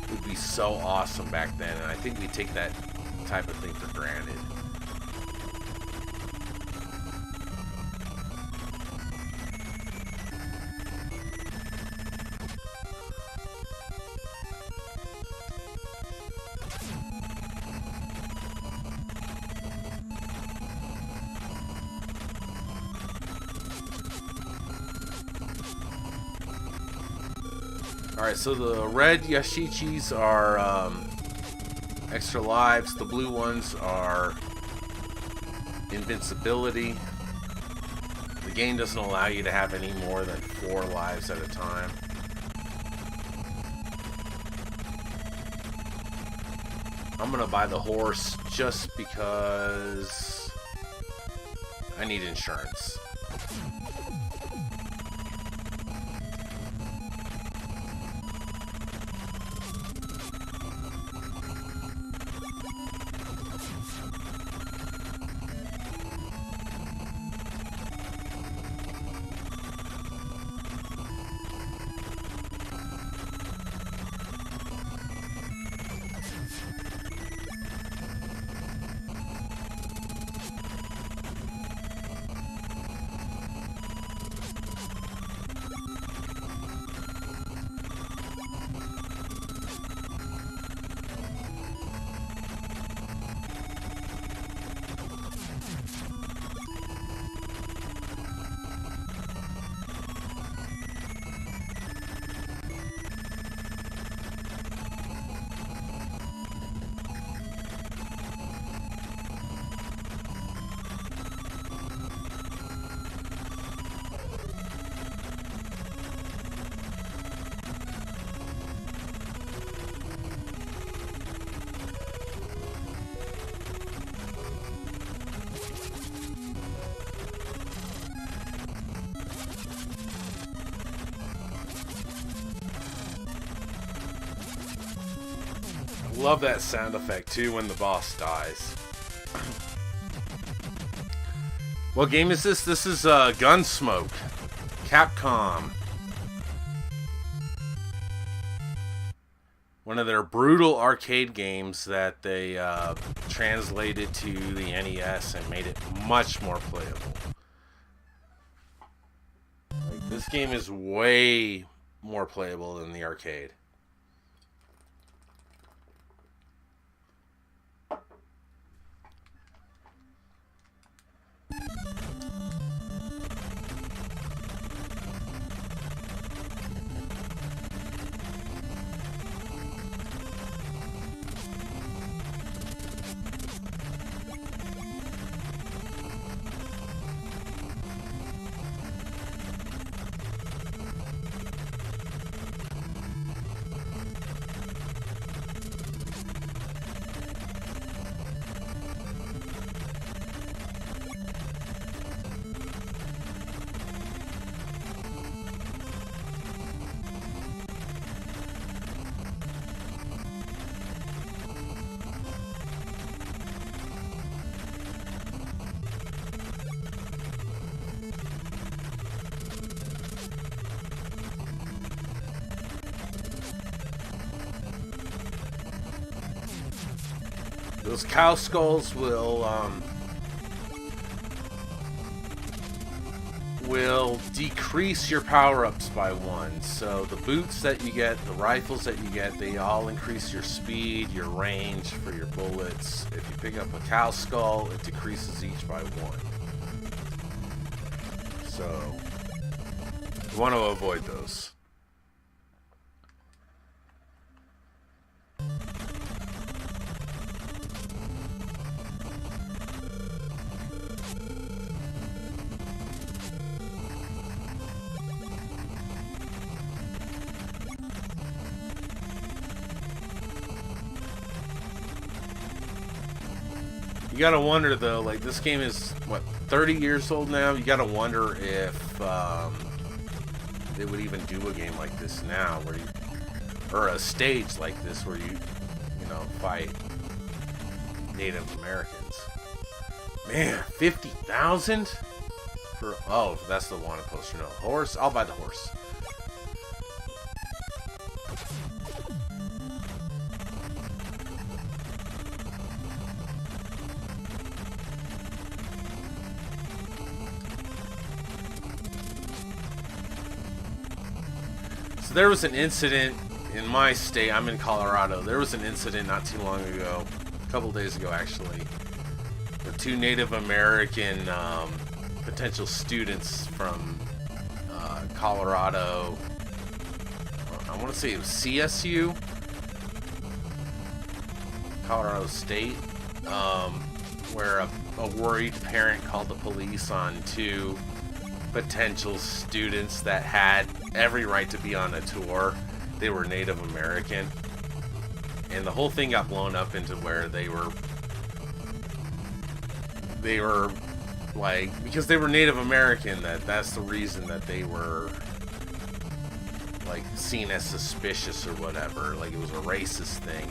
Speaker 1: would be so awesome back then, and I think we take that type of thing for granted. Alright, so the red Yashichis are extra lives. The blue ones are invincibility. The game doesn't allow you to have any more than 4 lives at a time. I'm gonna buy the horse just because I need insurance. Love that sound effect too when the boss dies. What game is this? This is Gunsmoke. Capcom. One of their brutal arcade games that they translated to the NES and made it much more playable. Like, this game is way more playable than the arcade. Those cow skulls will decrease your power-ups by 1. So the boots that you get, the rifles that you get, they all increase your speed, your range for your bullets. If you pick up a cow skull, it decreases each by 1. So you want to avoid those. You gotta wonder though, like, this game is, what, 30 years old now? You gotta wonder if they would even do a game like this now, where you, or a stage like this where you know, fight Native Americans. Man, 50,000 for, oh, that's the wanted poster. No, horse. I'll buy the horse. So there was an incident in my state. I'm in Colorado. There was an incident not too long ago, a couple days ago actually, where 2 Native American potential students from Colorado, I want to say it was CSU, Colorado State, where a worried parent called the police on two potential students that had every right to be on a tour. They were Native American, and the whole thing got blown up into where they were like, because they were Native American, that's the reason that they were like seen as suspicious or whatever, like it was a racist thing.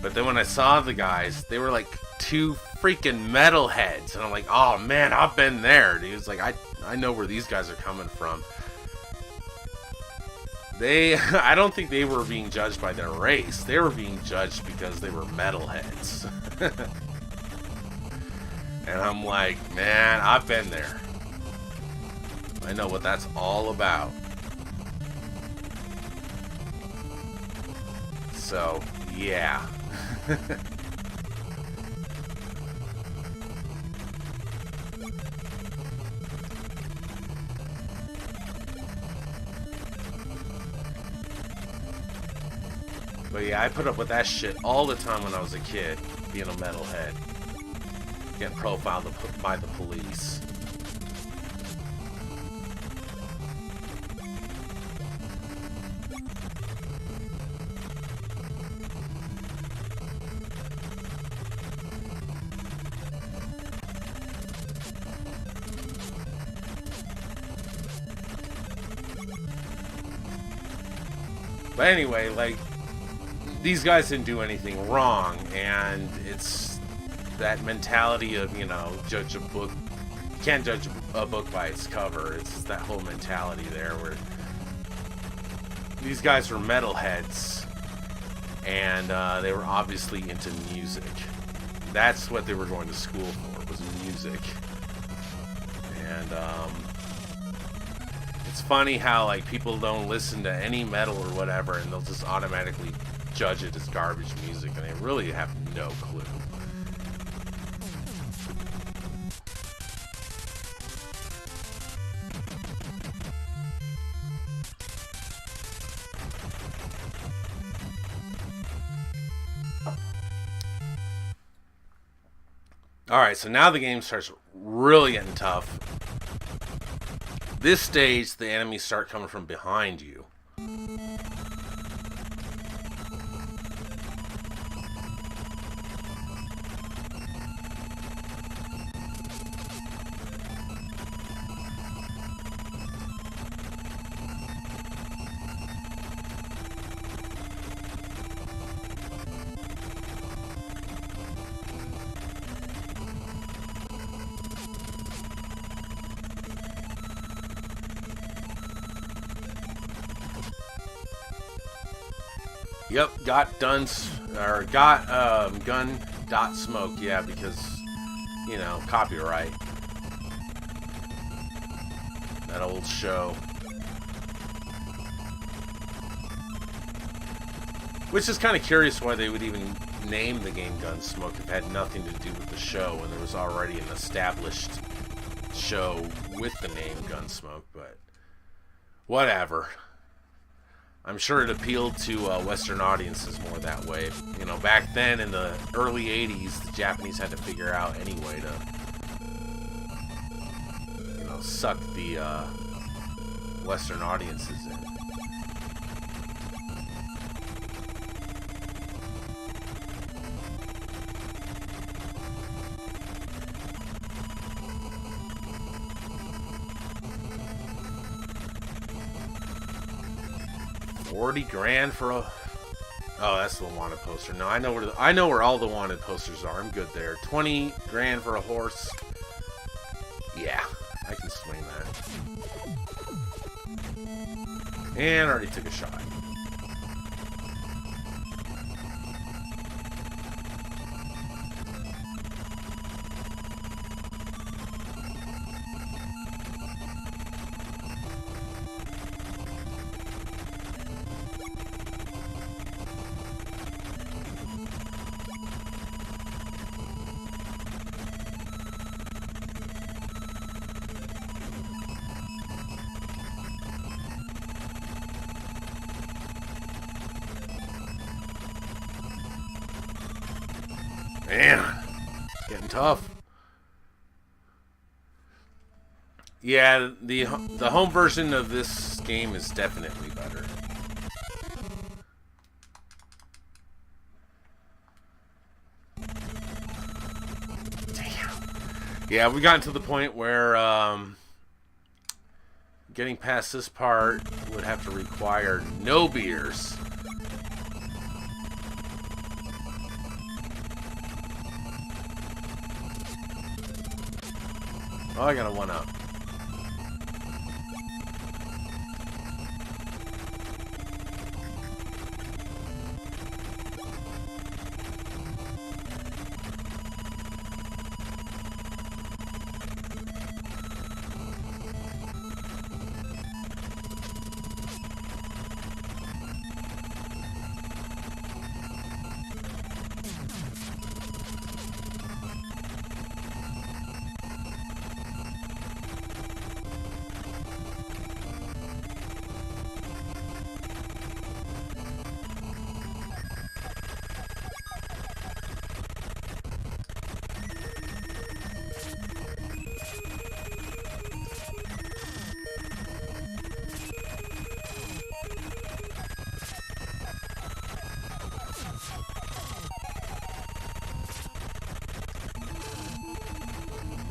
Speaker 1: But then when I saw the guys, they were like two freaking metalheads, and I'm like, oh man, I've been there, dude. It's like, I know where these guys are coming from. I don't think they were being judged by their race. They were being judged because they were metalheads. And I'm like, man, I've been there. I know what that's all about. So, yeah. But yeah, I put up with that shit all the time when I was a kid, being a metalhead. Getting profiled by the police. But anyway, like, these guys didn't do anything wrong, and it's that mentality of, you know, judge a book, you can't judge a book by its cover. It's that whole mentality there where these guys were metalheads, and they were obviously into music. That's what they were going to school for, was music. And it's funny how, like, people don't listen to any metal or whatever, and they'll just automatically judge it as garbage music, and they really have no clue. Alright, so now the game starts really getting tough. This stage, the enemies start coming from behind you. Yep, gun dot smoke, yeah, because, you know, copyright. That old show. Which is kind of curious why they would even name the game Gunsmoke if it had nothing to do with the show when there was already an established show with the name Gunsmoke, but whatever. I'm sure it appealed to Western audiences more that way. You know, back then in the early 80s, the Japanese had to figure out any way to, you know, suck the Western audiences in. $40,000 for a... Oh, that's the wanted poster. No, I know where all the wanted posters are. I'm good there. $20,000 for a horse. Yeah, I can swing that. And I already took a shot. tough. Yeah, the home version of this game is definitely better. Damn. Yeah, we gotten to the point where getting past this part would have to require no beers. Oh, I got a 1-up.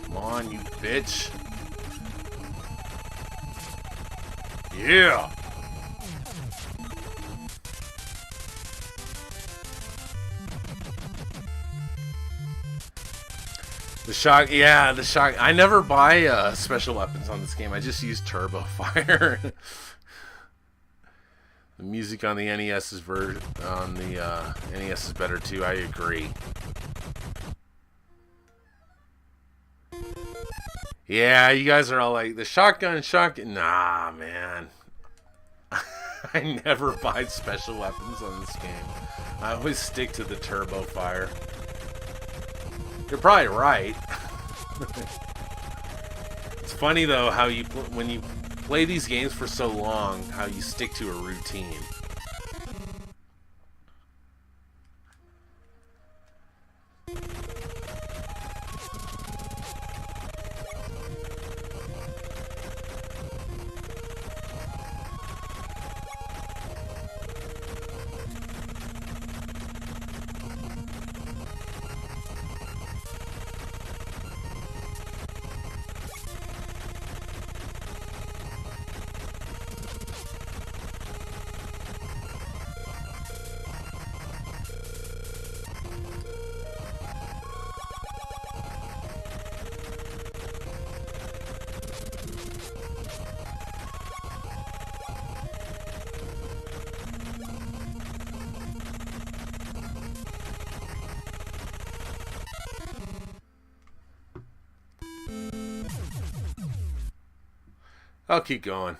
Speaker 1: Come on, you bitch. Yeah. The shock, yeah, the shock. I never buy special weapons on this game. I just use turbo fire. The music on the NES is NES is better too. I agree. Yeah, you guys are all like, the shotgun. Nah, man. I never buy special weapons on this game. I always stick to the turbo fire. You're probably right. It's funny, though, how when you play these games for so long, how you stick to a routine. I'll keep going.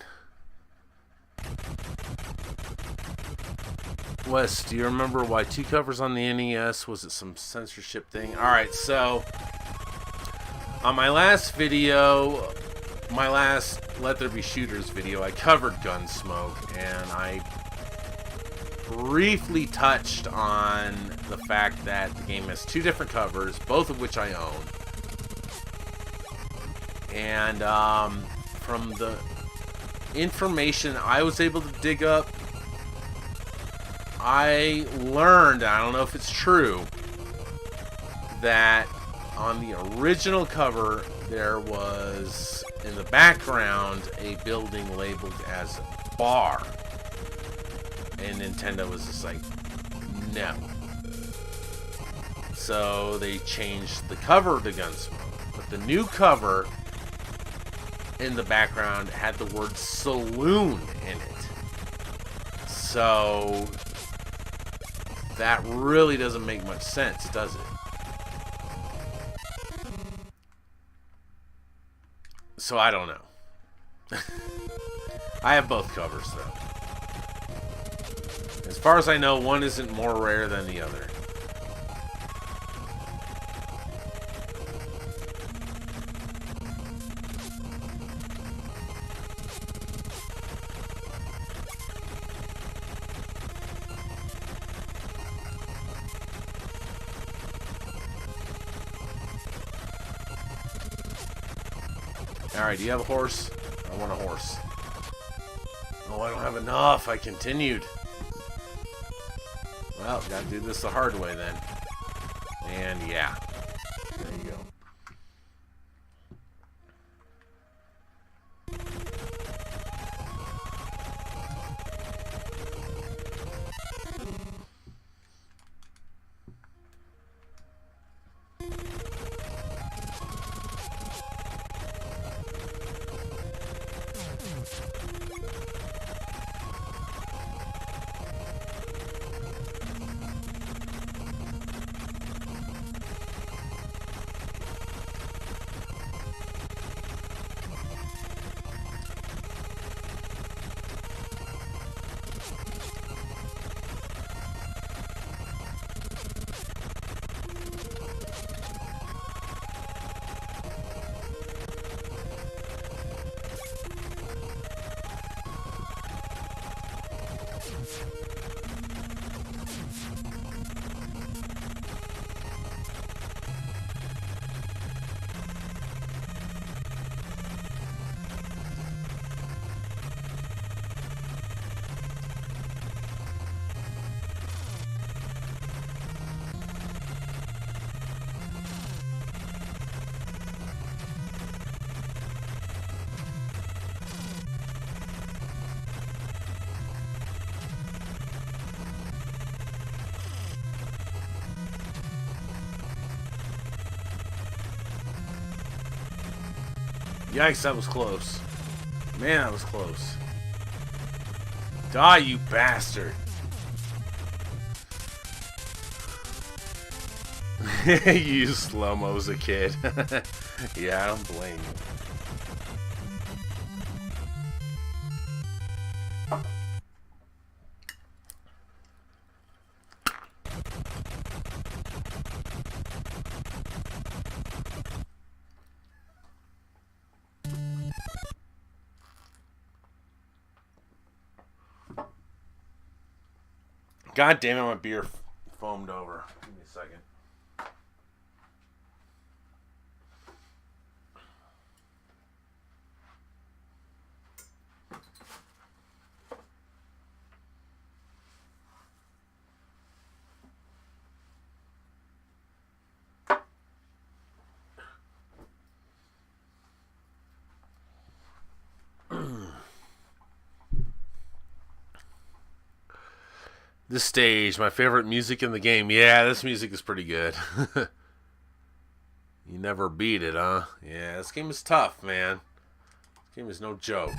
Speaker 1: Wes, do you remember why 2 covers on the NES? Was it some censorship thing? Alright, so on my last video, my last Let There Be Shooters video, I covered Gunsmoke, and I briefly touched on the fact that the game has 2 different covers, both of which I own. And from the information I was able to dig up, I learned, I don't know if it's true, that on the original cover there was in the background a building labeled as bar, and Nintendo was just like, no. So they changed the cover to Gunsmoke, but the new cover in the background had the word saloon in it. So that really doesn't make much sense, does it? So I don't know. I have both covers though. As far as I know, one isn't more rare than the other. Alright, do you have a horse? I want a horse. Oh, I don't have enough. I continued. Well, gotta do this the hard way then. And yeah. There you go. Yikes, that was close. Man, that was close. Die, you bastard. You used slow-mo as a kid. Yeah, I don't blame you. God damn it, my beer foamed over. Give me a second. This stage, my favorite music in the game. Yeah, this music is pretty good. You never beat it, huh? Yeah, this game is tough, man. This game is no joke.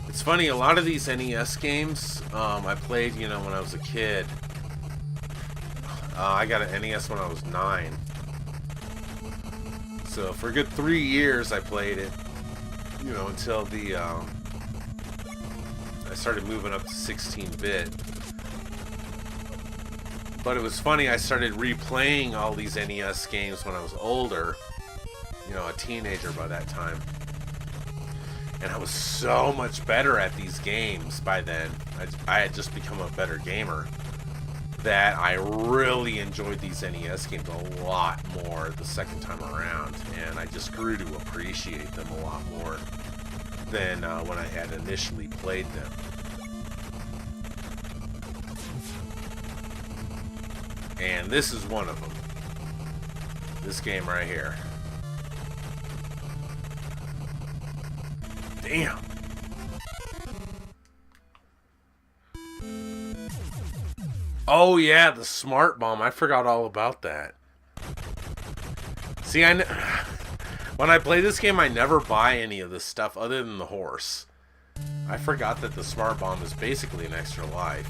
Speaker 1: It's funny, a lot of these NES games, I played, you know, when I was a kid. I got an NES when I was 9. So for a good 3 years I played it. You know, until the, I started moving up to 16-bit. But it was funny, I started replaying all these NES games when I was older. You know, a teenager by that time. And I was so much better at these games by then. I had just become a better gamer. That I really enjoyed these NES games a lot more the second time around. And I just grew to appreciate them a lot more than when I had initially played them. And this is one of them. This game right here. Damn. Oh yeah, the smart bomb. I forgot all about that. See, when I play this game, I never buy any of this stuff other than the horse. I forgot that the smart bomb is basically an extra life.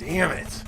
Speaker 1: Damn it.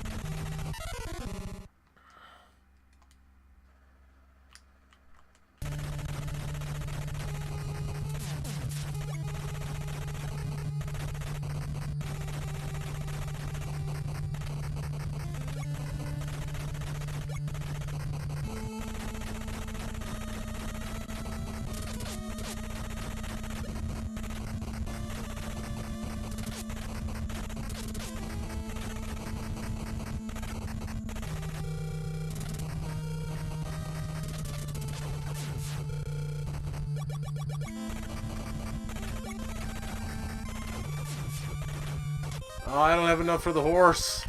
Speaker 1: Oh, I don't have enough for the horse.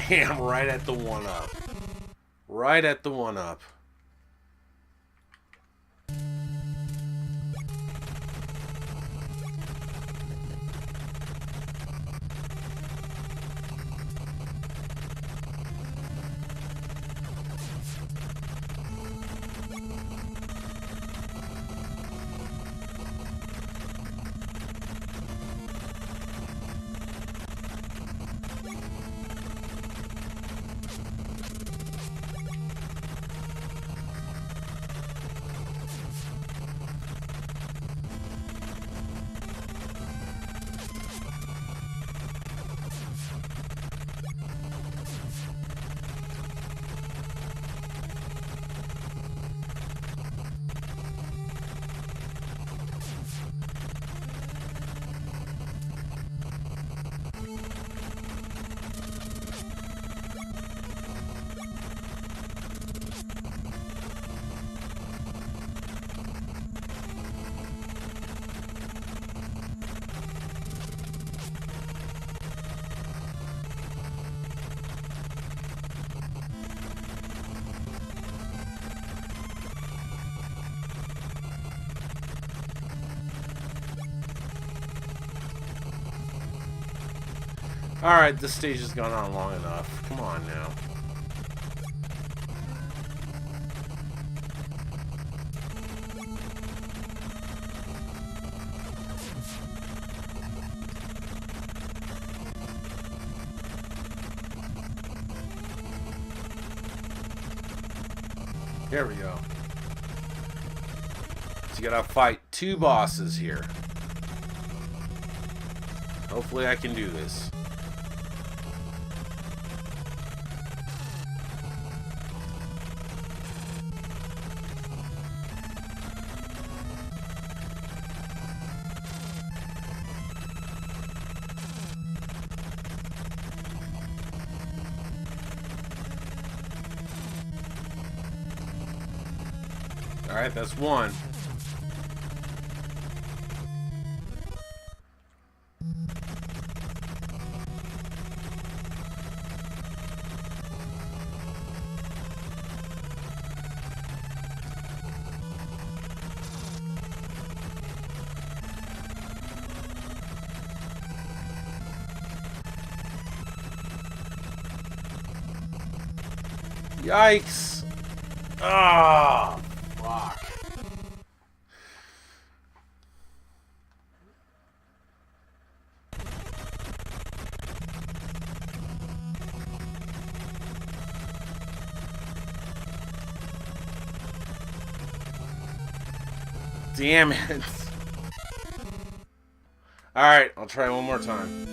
Speaker 1: Damn, right at the 1-up. Right at the 1-up. Alright, this stage has gone on long enough. Come on now. There we go. So you gotta fight 2 bosses here. Hopefully I can do this. Alright, that's 1. Yikes! Ah, fuck. Damn it. Alright, I'll try one more time.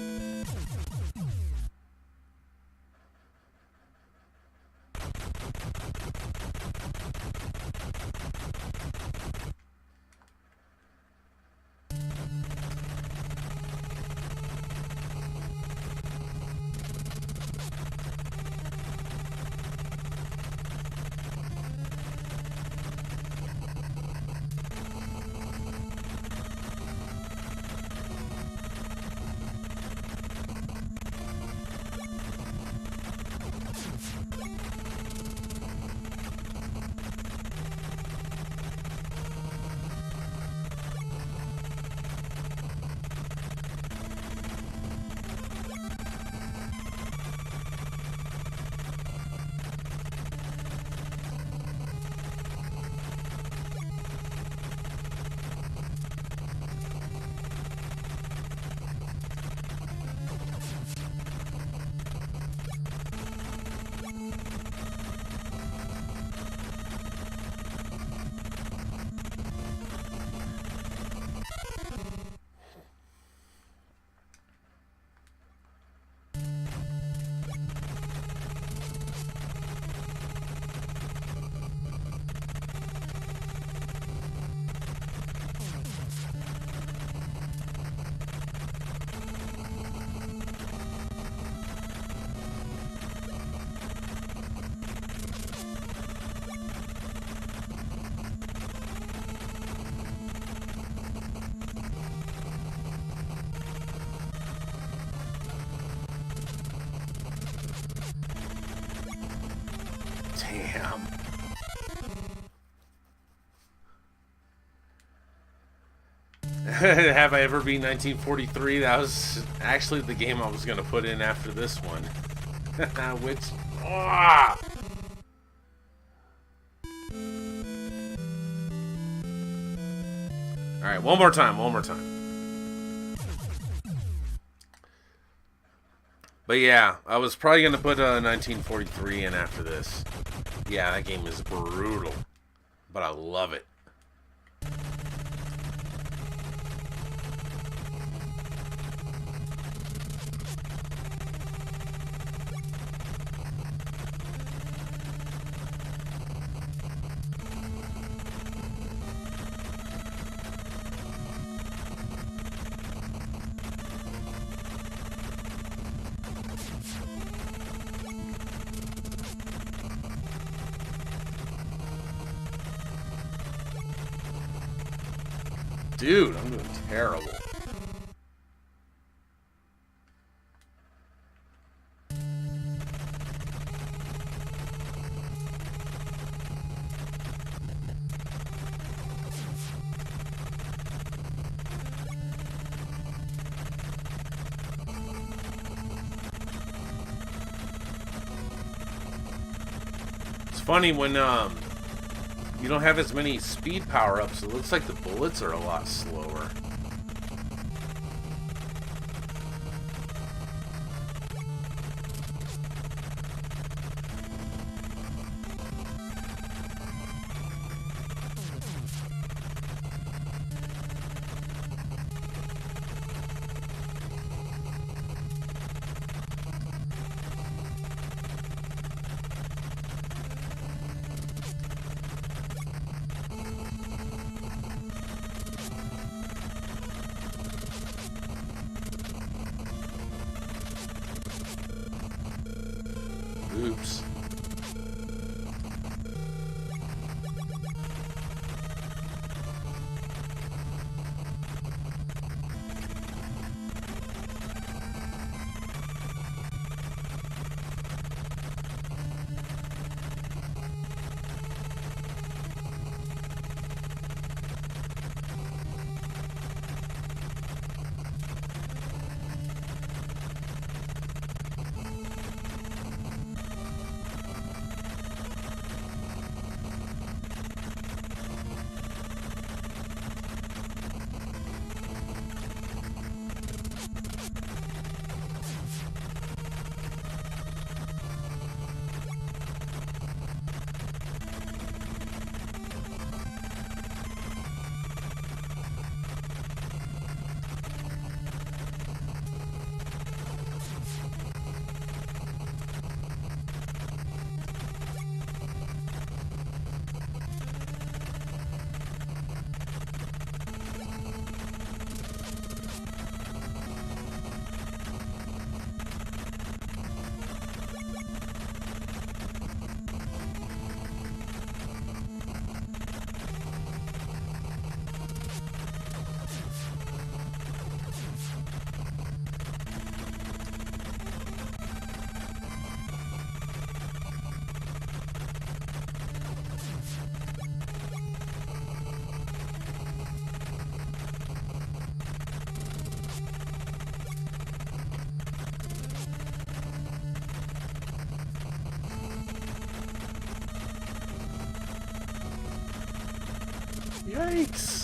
Speaker 1: Have I ever beat 1943? That was actually the game I was going to put in after this one. Which... Oh! Alright, one more time. But yeah, I was probably going to put 1943 in after this. Yeah, that game is brutal. But I love it. Dude, I'm doing terrible. It's funny when you don't have as many speed power-ups. It looks like the bullets are a lot slower. Oops. Yikes.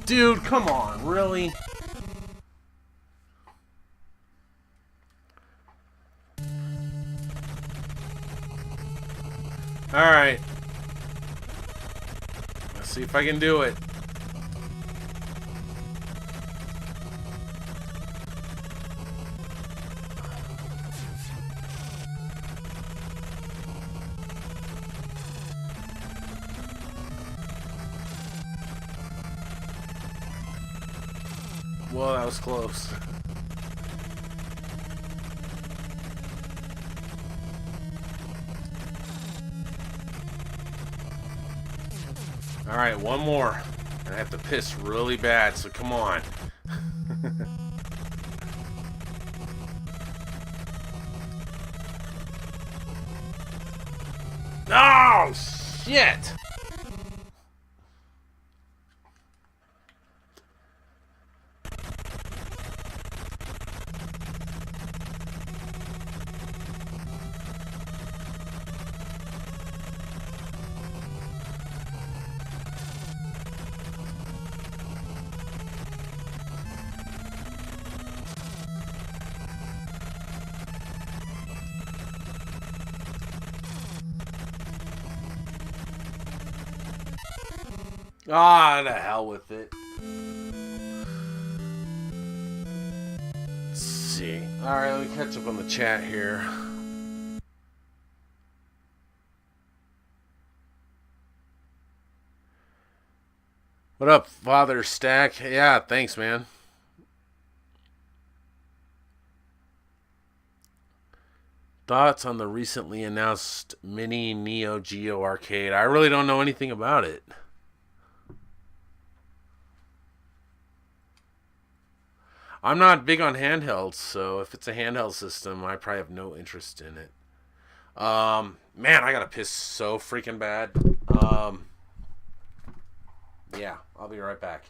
Speaker 1: Dude, come on, really? Alright. Let's see if I can do it. Well, that was close. Alright, one more. I have to piss really bad, so come on. Oh, shit! Ah, the hell with it. Let's see. Alright, let me catch up on the chat here. What up, Father Stack? Yeah, thanks, man. Thoughts on the recently announced Mini Neo Geo Arcade? I really don't know anything about it. I'm not big on handhelds, so if it's a handheld system, I probably have no interest in it. Man, I gotta piss so freaking bad. Yeah, I'll be right back.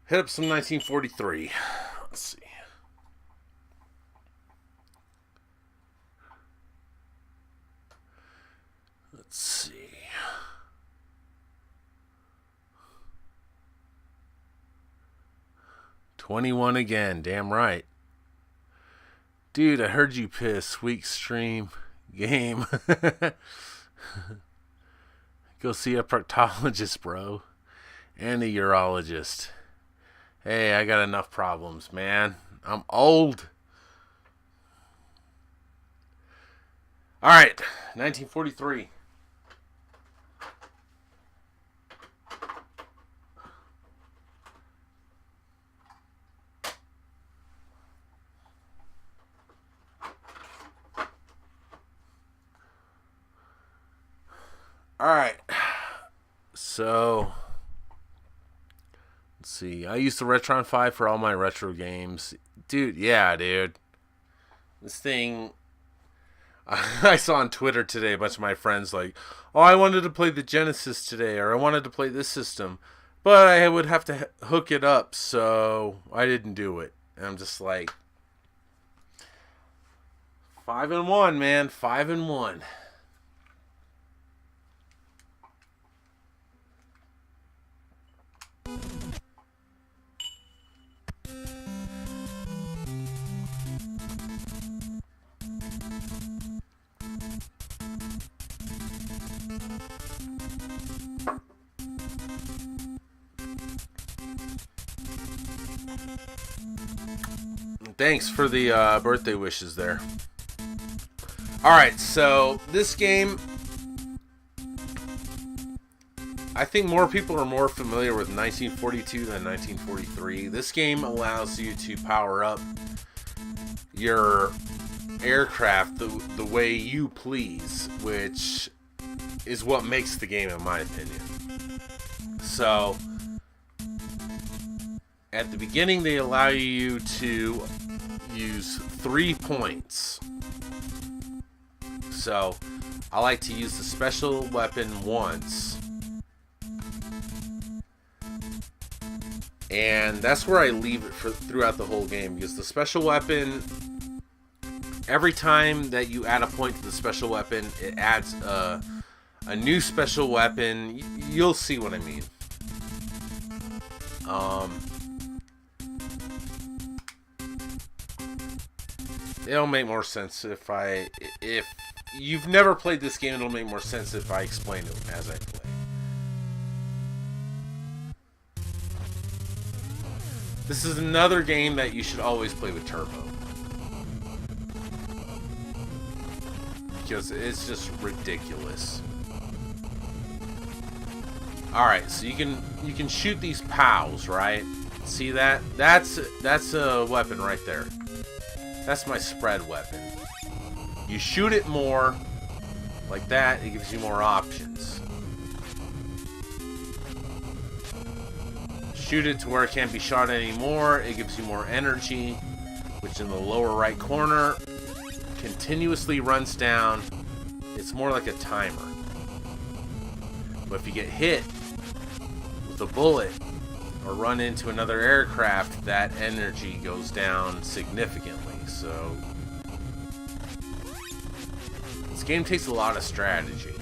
Speaker 1: Hit up some 1943. Let's see. Let's see. "21 again, damn right. Dude, I heard you piss. Weak stream. Game. Go see a proctologist, bro. And a urologist. Hey, I got enough problems, man. I'm old." Alright, 1943. Alright, so let's see. I use the Retron 5 for all my retro games. Dude, yeah, dude. This thing, I saw on Twitter today a bunch of my friends like, "Oh, I wanted to play the Genesis today," or "I wanted to play this system, but I would have to hook it up, so I didn't do it." And I'm just like, 5-1, man, 5-1. Thanks for the birthday wishes there. Alright, so this game, I think more people are more familiar with 1942 than 1943. This game allows you to power up your aircraft the way you please, which is what makes the game, in my opinion. So, at the beginning, they allow you to use 3 points. So, I like to use the special weapon once. And that's where I leave it throughout the whole game, because the special weapon, every time that you add a point to the special weapon, it adds a new special weapon. You'll see what I mean. It'll make more sense if you've never played this game, it'll make more sense if I explain it as I play. This is another game that you should always play with turbo, because it's just ridiculous. Alright, so you can shoot these POWs, right? See that? That's a weapon right there. That's my spread weapon. You shoot it more, like that, it gives you more options. Shoot it to where it can't be shot anymore, it gives you more energy, which in the lower right corner continuously runs down. It's more like a timer. But if you get hit with a bullet or run into another aircraft, that energy goes down significantly. So this game takes a lot of strategy.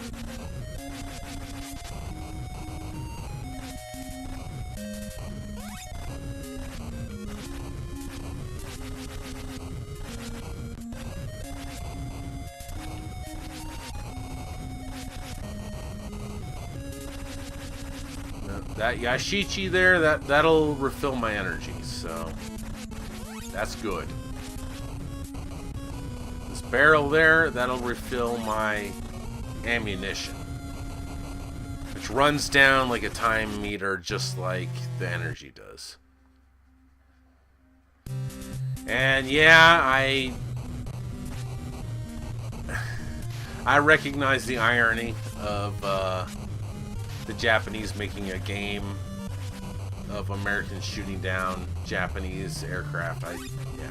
Speaker 1: That Yashichi there, that'll refill my energy, so that's good. This barrel there, that'll refill my ammunition, which runs down like a time meter, just like the energy does. And yeah, I recognize the irony of the Japanese making a game of Americans shooting down Japanese aircraft. Yeah.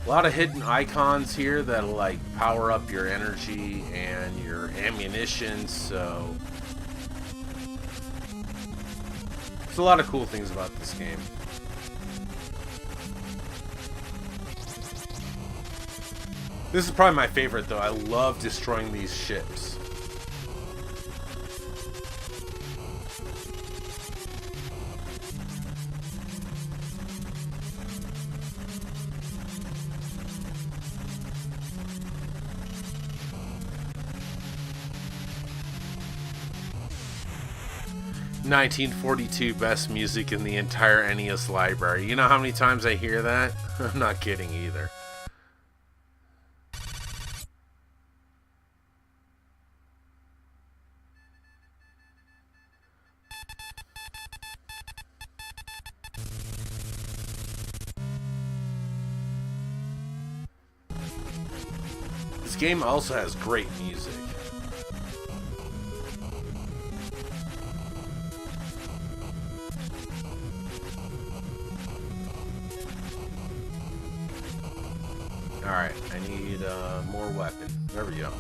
Speaker 1: A lot of hidden icons here that'll like power up your energy and your ammunition, so there's a lot of cool things about this game. This is probably my favorite though. I love destroying these ships. "1942 best music in the entire NES library." You know how many times I hear that? I'm not kidding either. This game also has great music. Alright, I need more weapon. There we go.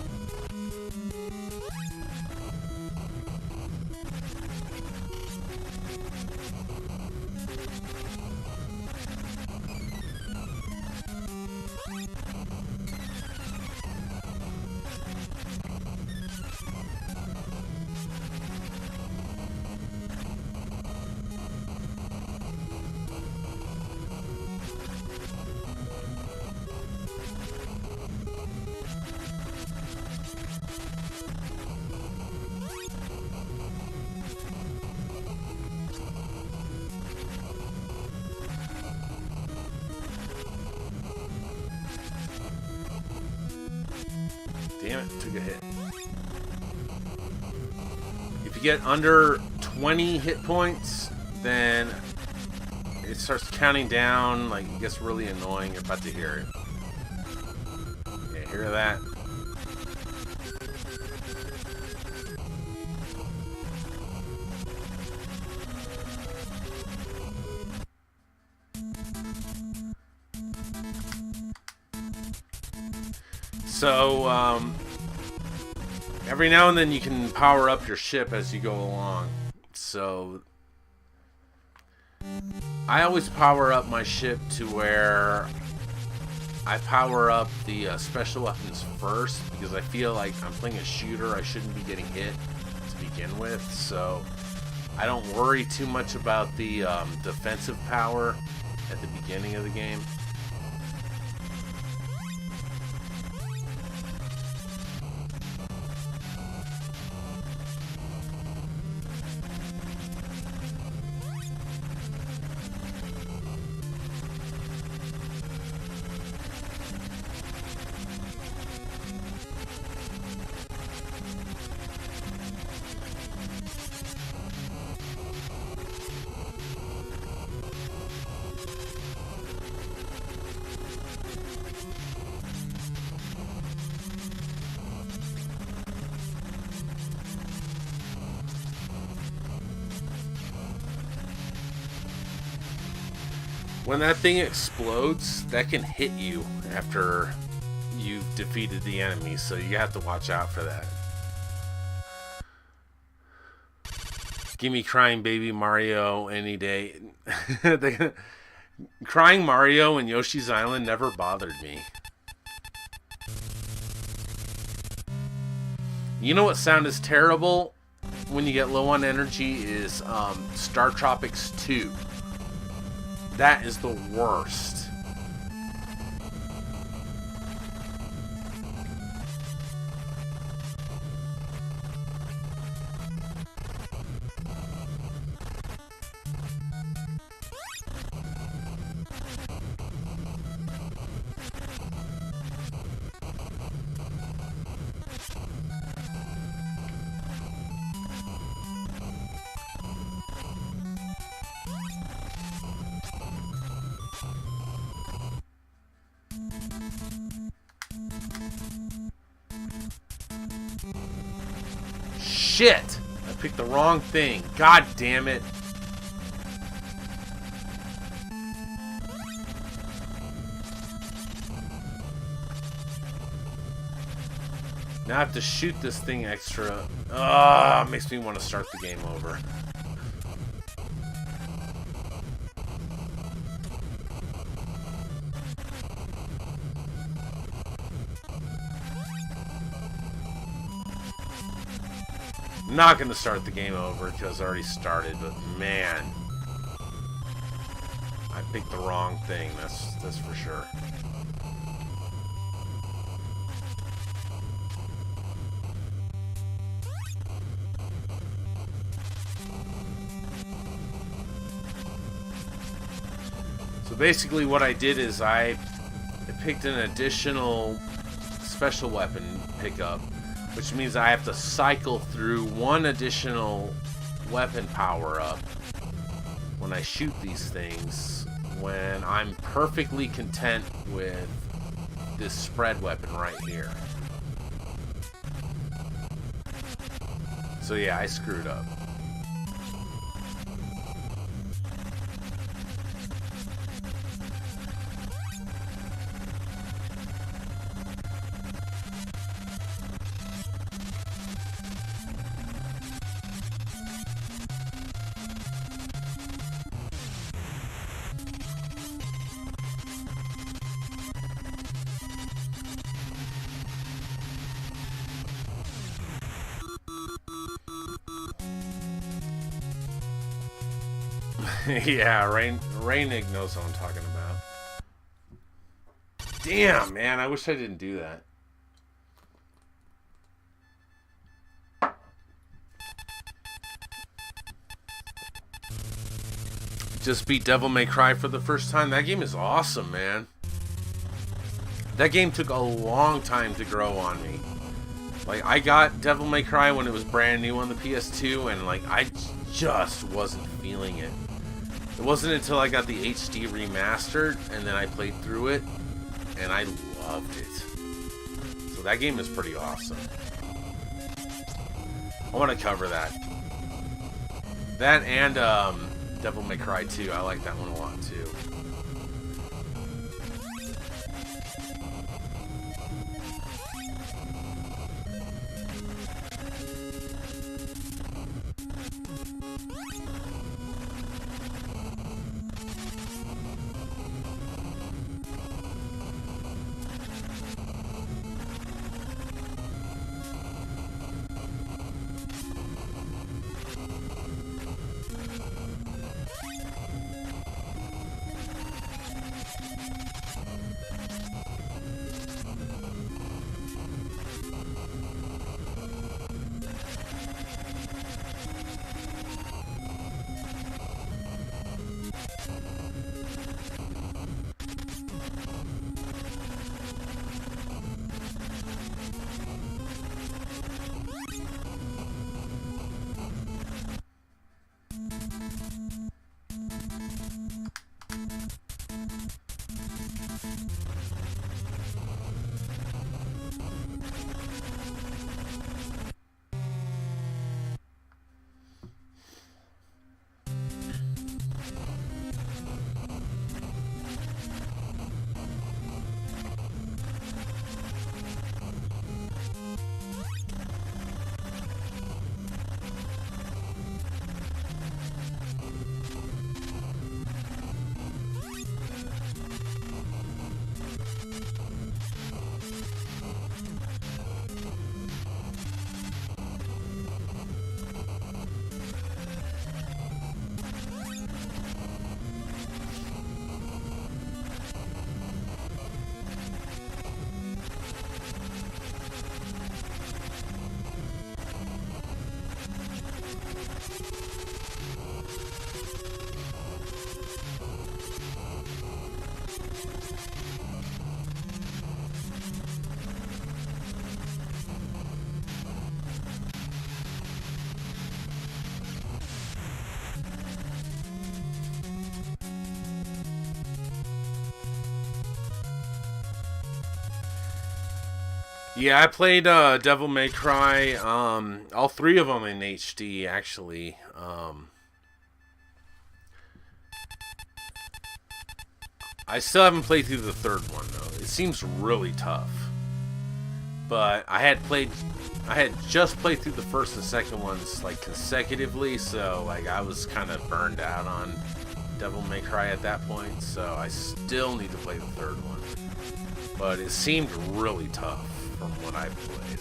Speaker 1: Damn it, took a hit. If you get under 20 hit points, then it starts counting down, like it gets really annoying. You're about to hear it. Yeah, hear that? So, every now and then you can power up your ship as you go along. So, I always power up my ship to where I power up the special weapons first, because I feel like I'm playing a shooter. I shouldn't be getting hit to begin with. So, I don't worry too much about the defensive power at the beginning of the game. When that thing explodes, that can hit you after you've defeated the enemy, so you have to watch out for that. Give me crying baby Mario any day. Crying Mario in Yoshi's Island never bothered me. You know what sound is terrible when you get low on energy is Star Tropics 2. That is the worst. Shit! I picked the wrong thing. God damn it. Now I have to shoot this thing extra. Ah, makes me want to start the game over. I'm not going to start the game over because I already started, but man, I picked the wrong thing, that's for sure. So basically what I did is I picked an additional special weapon pickup, which means I have to cycle through one additional weapon power-up when I shoot these things, when I'm perfectly content with this spread weapon right here. So yeah, I screwed up. Yeah, Rainig knows what I'm talking about. Damn, man, I wish I didn't do that. Just beat Devil May Cry for the first time. That game is awesome, man. That game took a long time to grow on me. Like, I got Devil May Cry when it was brand new on the PS2, and like, I just wasn't feeling it. It wasn't until I got the HD remastered, and then I played through it, and I loved it. So that game is pretty awesome. I want to cover that. That and Devil May Cry 2. I like that one a lot too. Yeah, I played Devil May Cry, all three of them in HD, actually. I still haven't played through the third one, though. It seems really tough. But I had just played through the first and second ones like consecutively, so like I was kind of burned out on Devil May Cry at that point, so I still need to play the third one. But it seemed really tough from what I've played.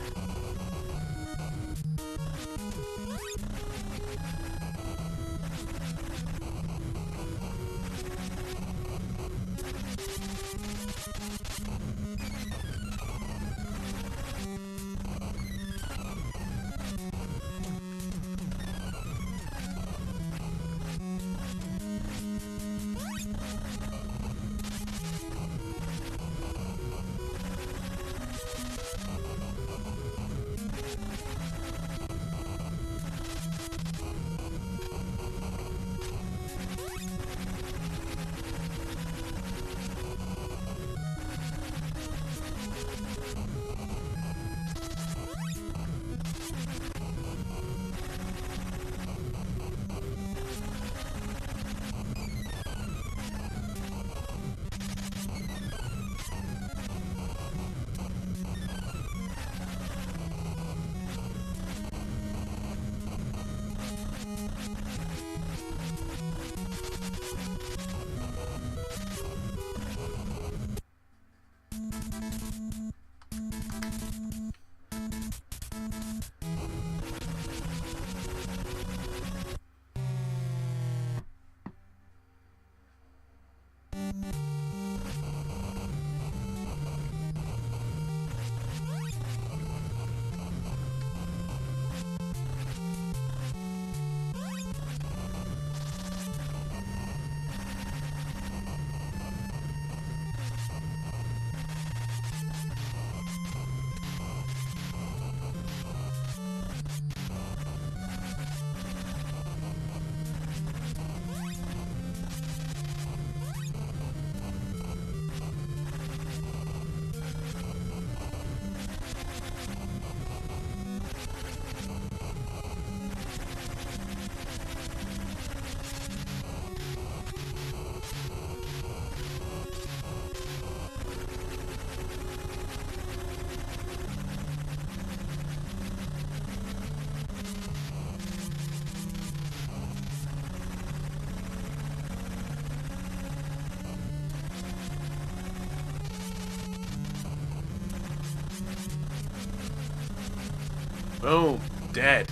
Speaker 1: Boom, dead.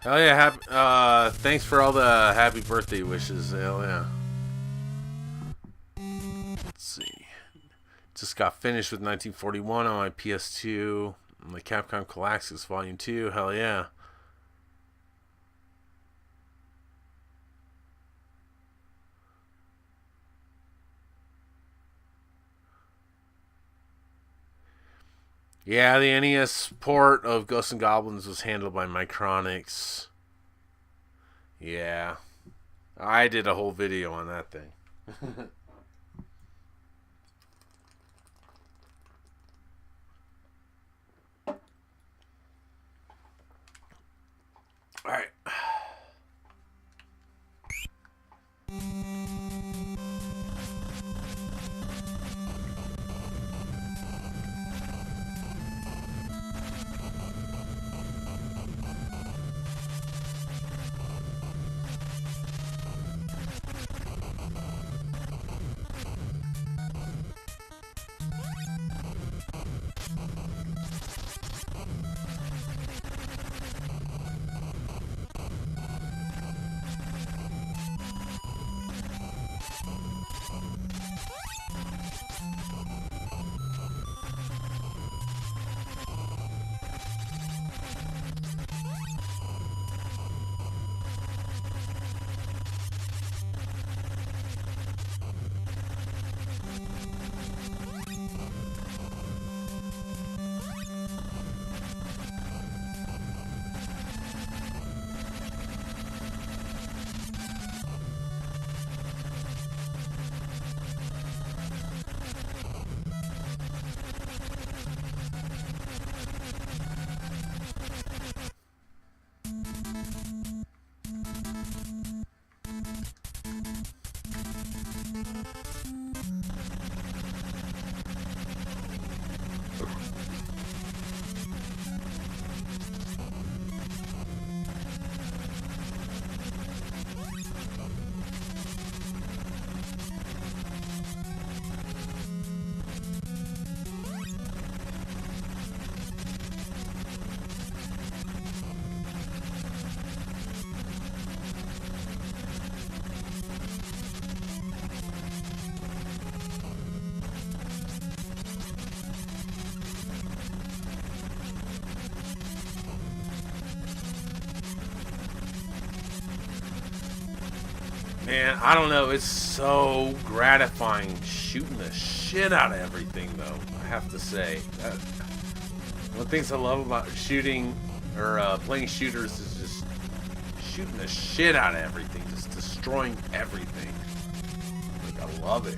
Speaker 1: Hell yeah, thanks for all the happy birthday wishes. Hell yeah. Let's see. Just got finished with 1941 on my PS2. On the Capcom Classics Volume 2. Hell yeah. Yeah, the NES port of Ghosts and Goblins was handled by Micronics. Yeah. I did a whole video on that thing. Alright. And I don't know, it's so gratifying shooting the shit out of everything, though, I have to say. One of the things I love about shooting, or playing shooters, is just shooting the shit out of everything, just destroying everything. Like, I love it.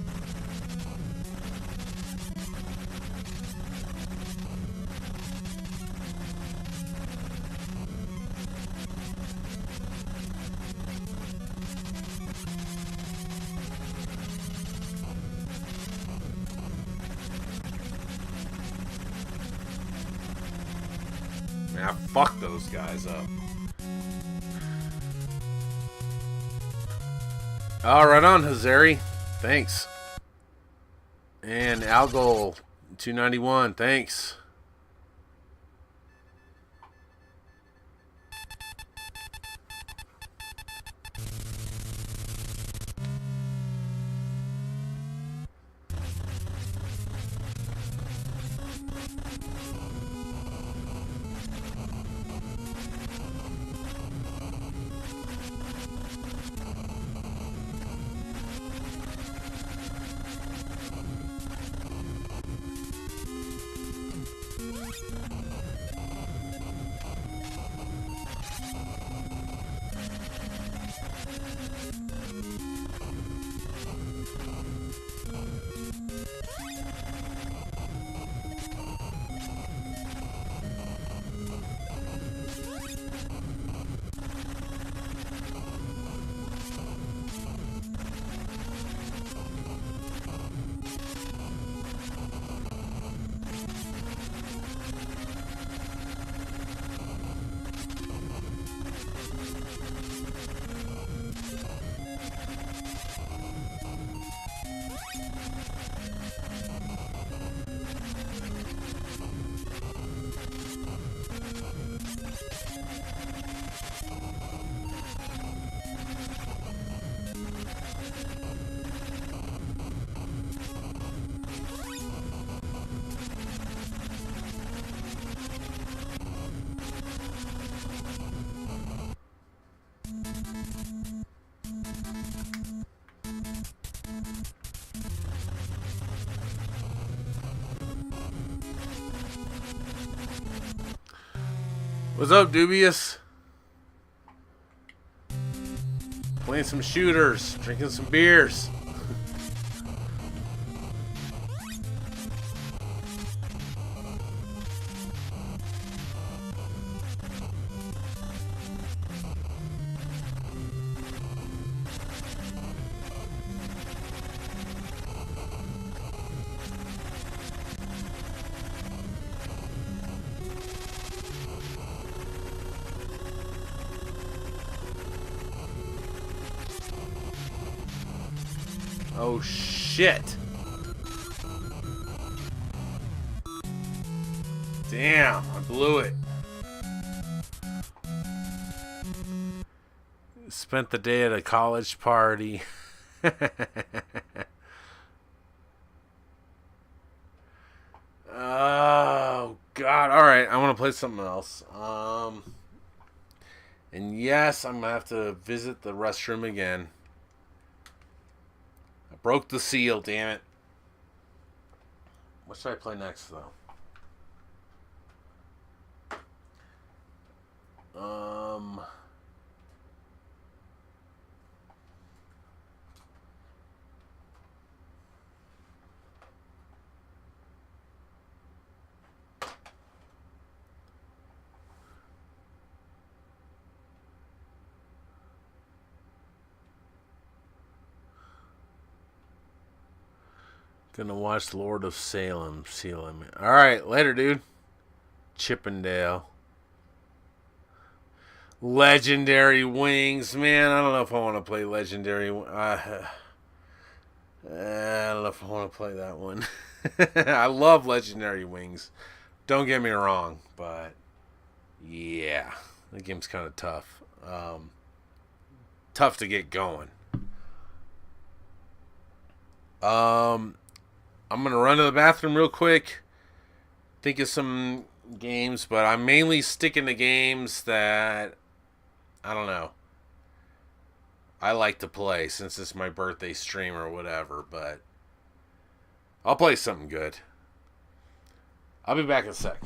Speaker 1: Man, I fucked those guys up. Oh, right on, Hazari. Thanks. And Algol 291. Thanks. What's up, Dubious? Playing some shooters, drinking some beers. Oh shit. Damn, I blew it. Spent the day at a college party. Oh god. Alright, I want to play something else. And yes, I'm gonna have to visit the restroom again. I broke the seal, damn it. What should I play next, though? Gonna watch Lord of Salem. Alright, later, dude. Chippendale. Legendary Wings. Man, I don't know if I want to play Legendary. I don't know if I want to play that one. I love Legendary Wings. Don't get me wrong, but yeah, the game's kind of tough. Tough to get going. I'm gonna run to the bathroom real quick. Think of some games, but I'm mainly sticking to games that I don't know. I like to play since it's my birthday stream or whatever, but I'll play something good. I'll be back in a sec.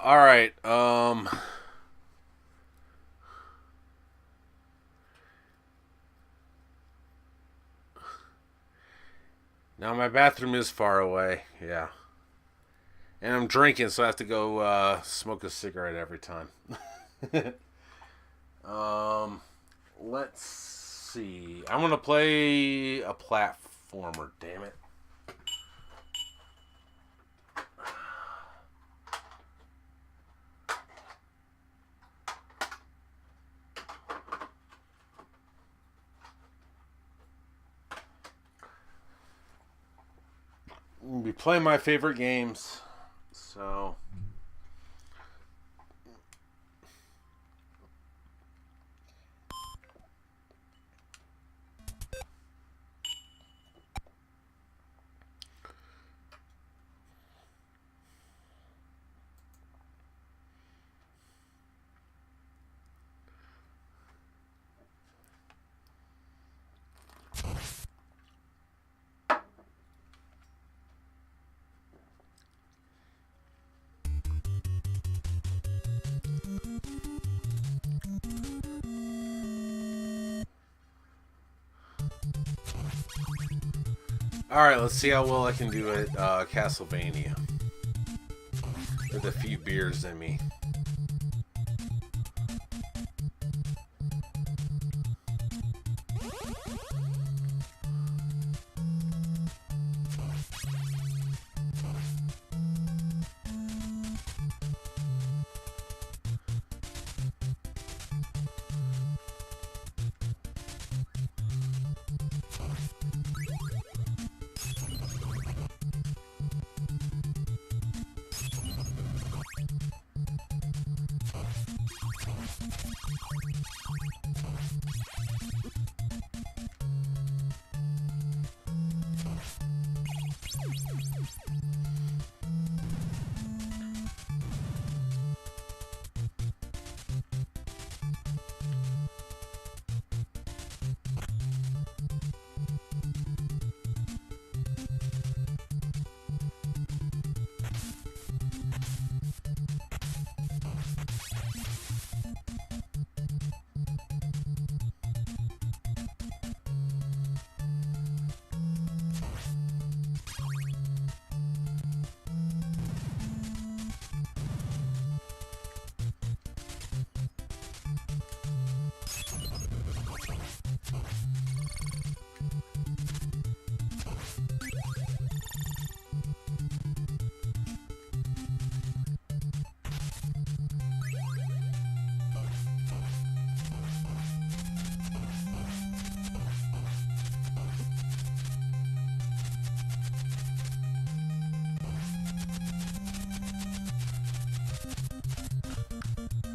Speaker 1: All right. Now my bathroom is far away. Yeah. And I'm drinking, so I have to go smoke a cigarette every time. um, let's see. I'm gonna play a platformer. Damn it. I'm gonna be playing my favorite games. So Alright, let's see how well I can do at Castlevania. With a few beers in me.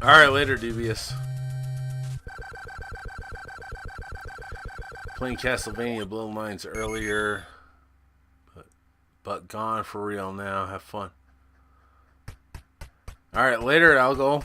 Speaker 1: Alright, later, Dubious. Playing Castlevania Bloodlines earlier, but gone for real now. Have fun. Alright, later, I'll go.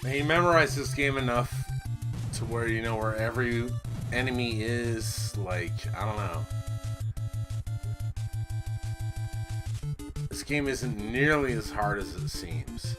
Speaker 1: He memorized this game enough to where you know where every enemy is. Like, I don't know. This game isn't nearly as hard as it seems.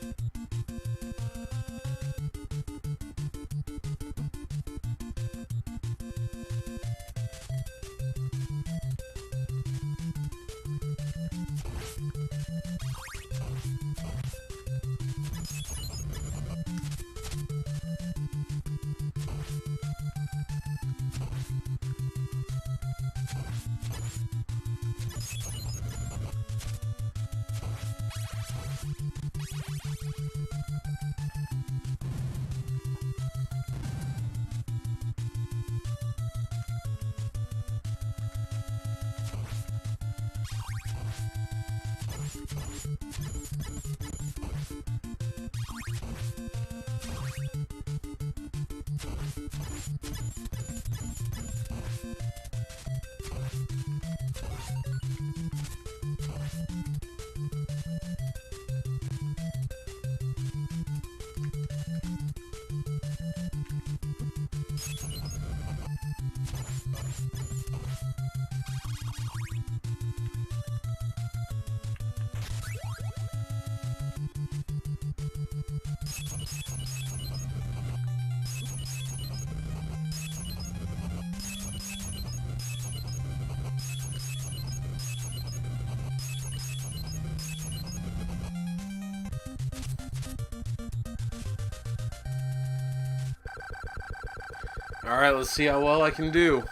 Speaker 1: Alright, let's see how well I can do.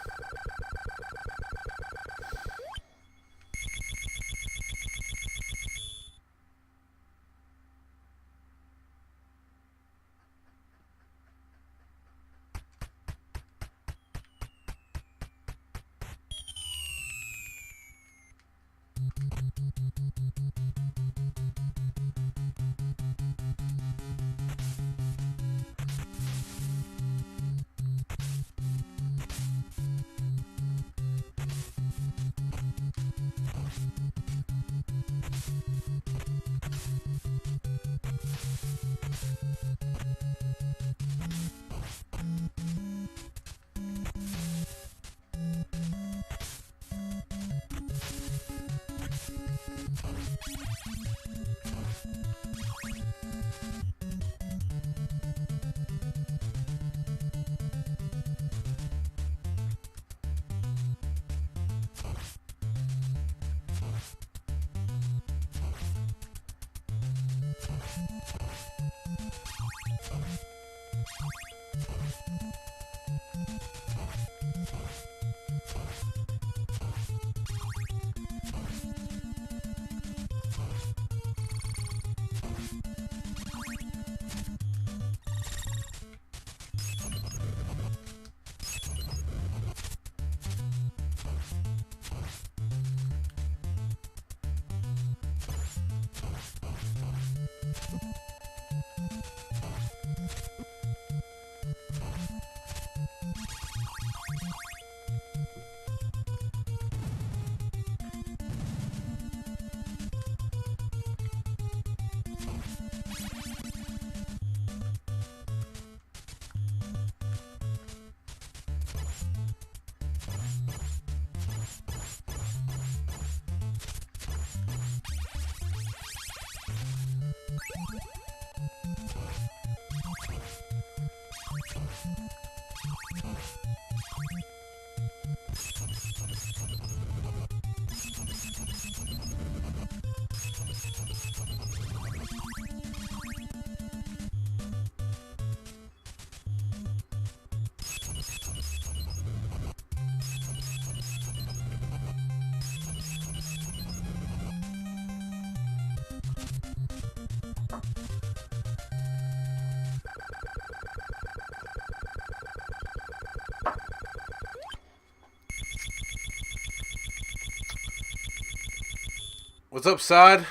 Speaker 1: What's up, Sod?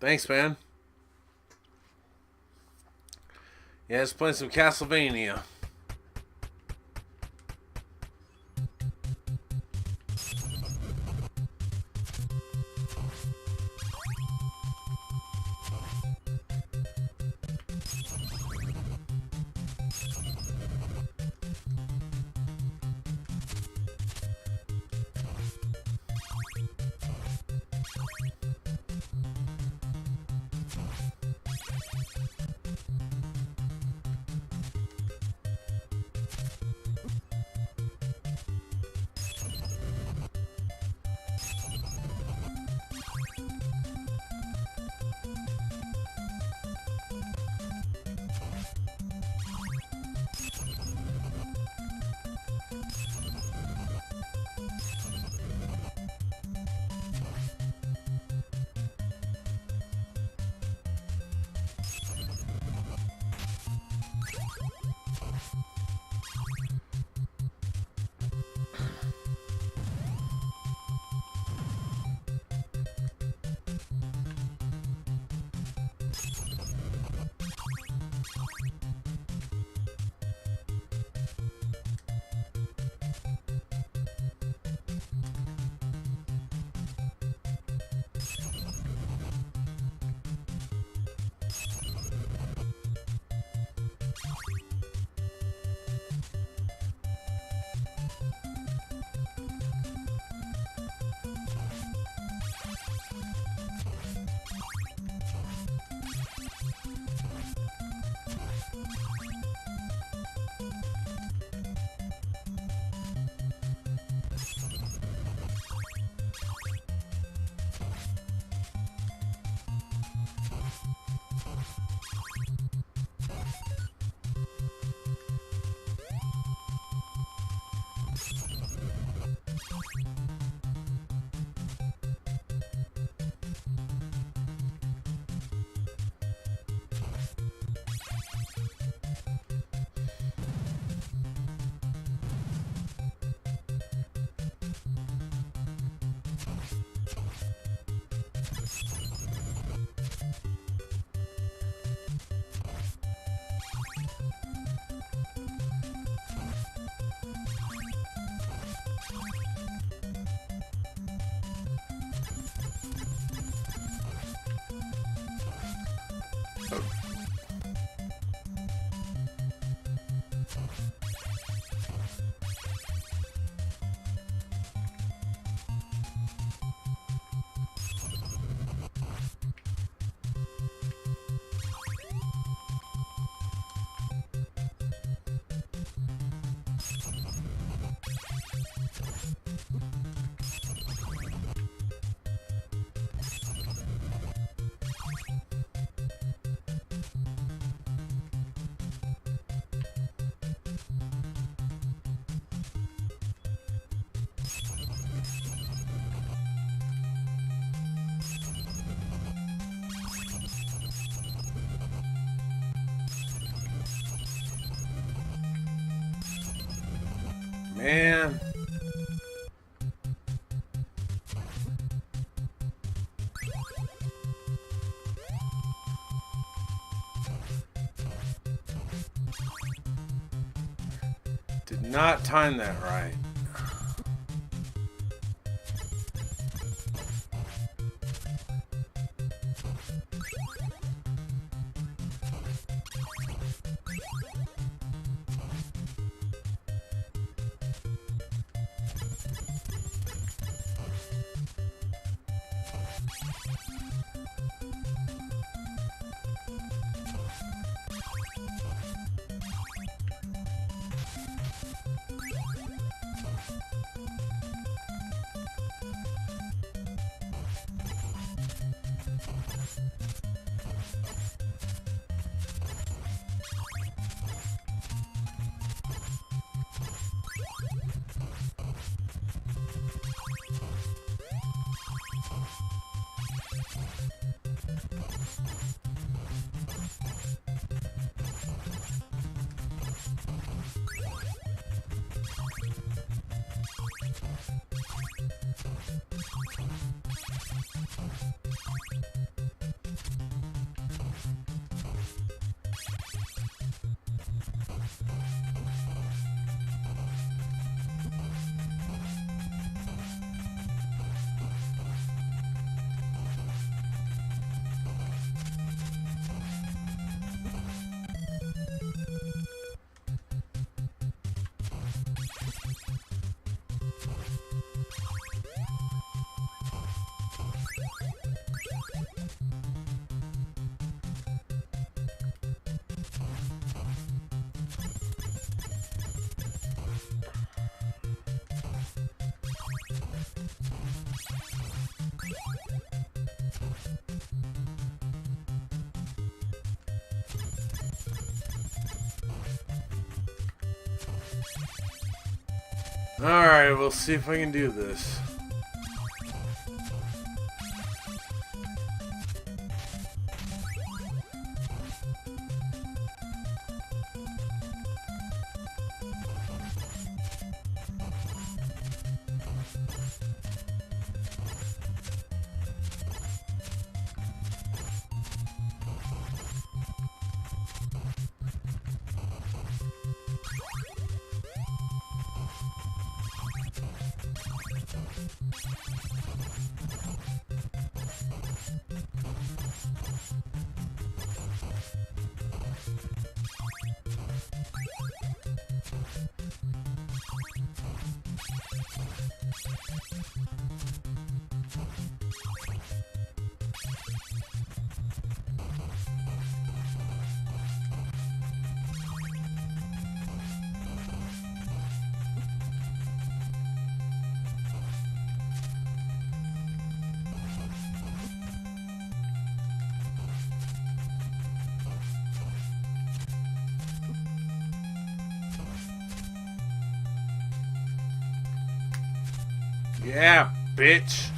Speaker 1: Thanks, man. Yeah, just playing some Castlevania. Man. Did not time that right. Alright, we'll see if I can do this. Yeah, bitch.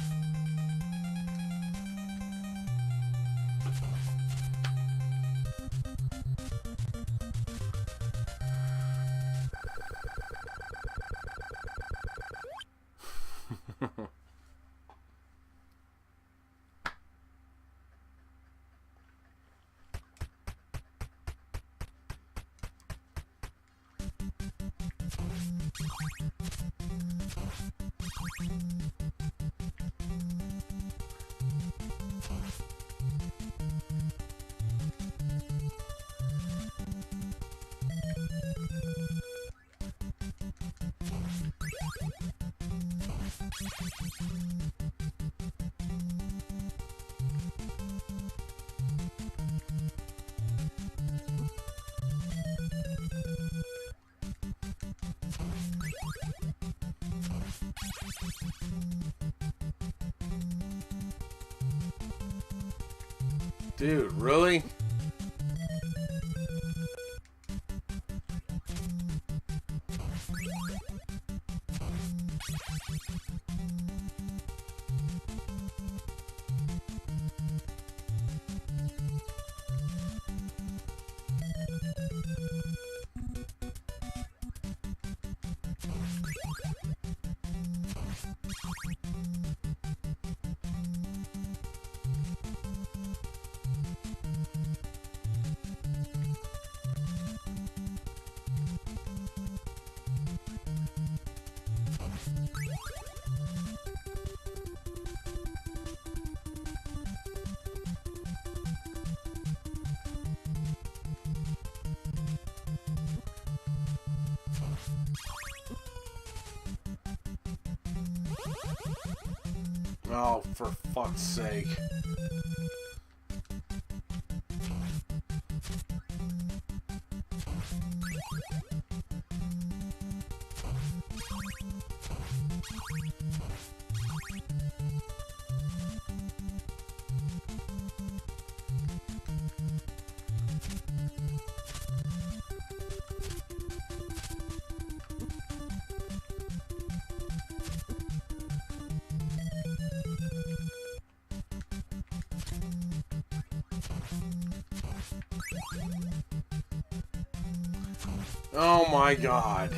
Speaker 1: Dude, really? Oh, for fuck's sake. Oh my god.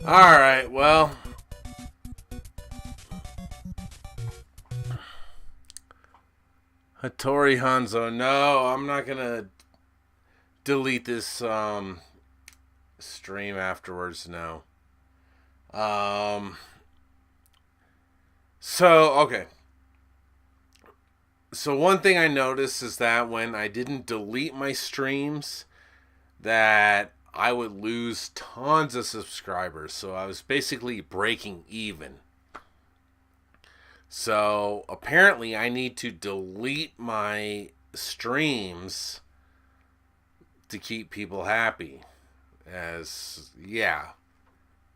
Speaker 1: Alright, well. Hattori Hanzo. No, I'm not gonna delete this stream afterwards, no. Okay. So one thing I noticed is that when I didn't delete my streams, that I would lose tons of subscribers. So I was basically breaking even. So apparently I need to delete my streams to keep people happy. As yeah.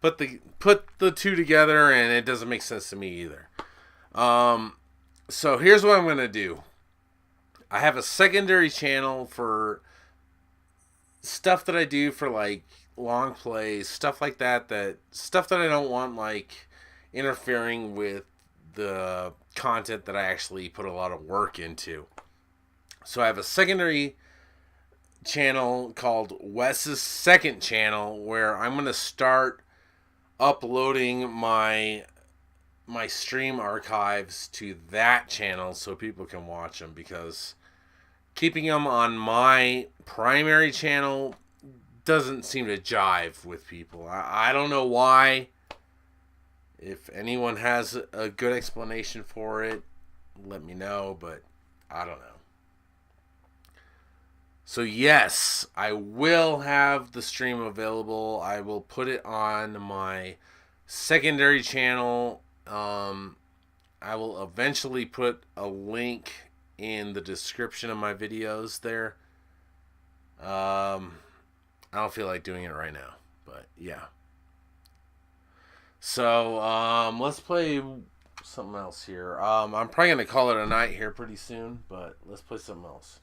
Speaker 1: Put the two together and it doesn't make sense to me either. So here's what I'm gonna do. I have a secondary channel for stuff that I do for like long plays, stuff like that, stuff that I don't want like interfering with the content that I actually put a lot of work into. So I have a secondary channel called Wes's Second Channel where I'm going to start uploading my stream archives to that channel so people can watch them, because keeping them on my primary channel doesn't seem to jive with people. I don't know why. If anyone has a good explanation for it, let me know, but I don't know. So yes, I will have the stream available. I will put it on my secondary channel. I will eventually put a link in the description of my videos there. I don't feel like doing it right now, but yeah. So let's play something else here. I'm probably gonna call it a night here pretty soon, but let's play something else.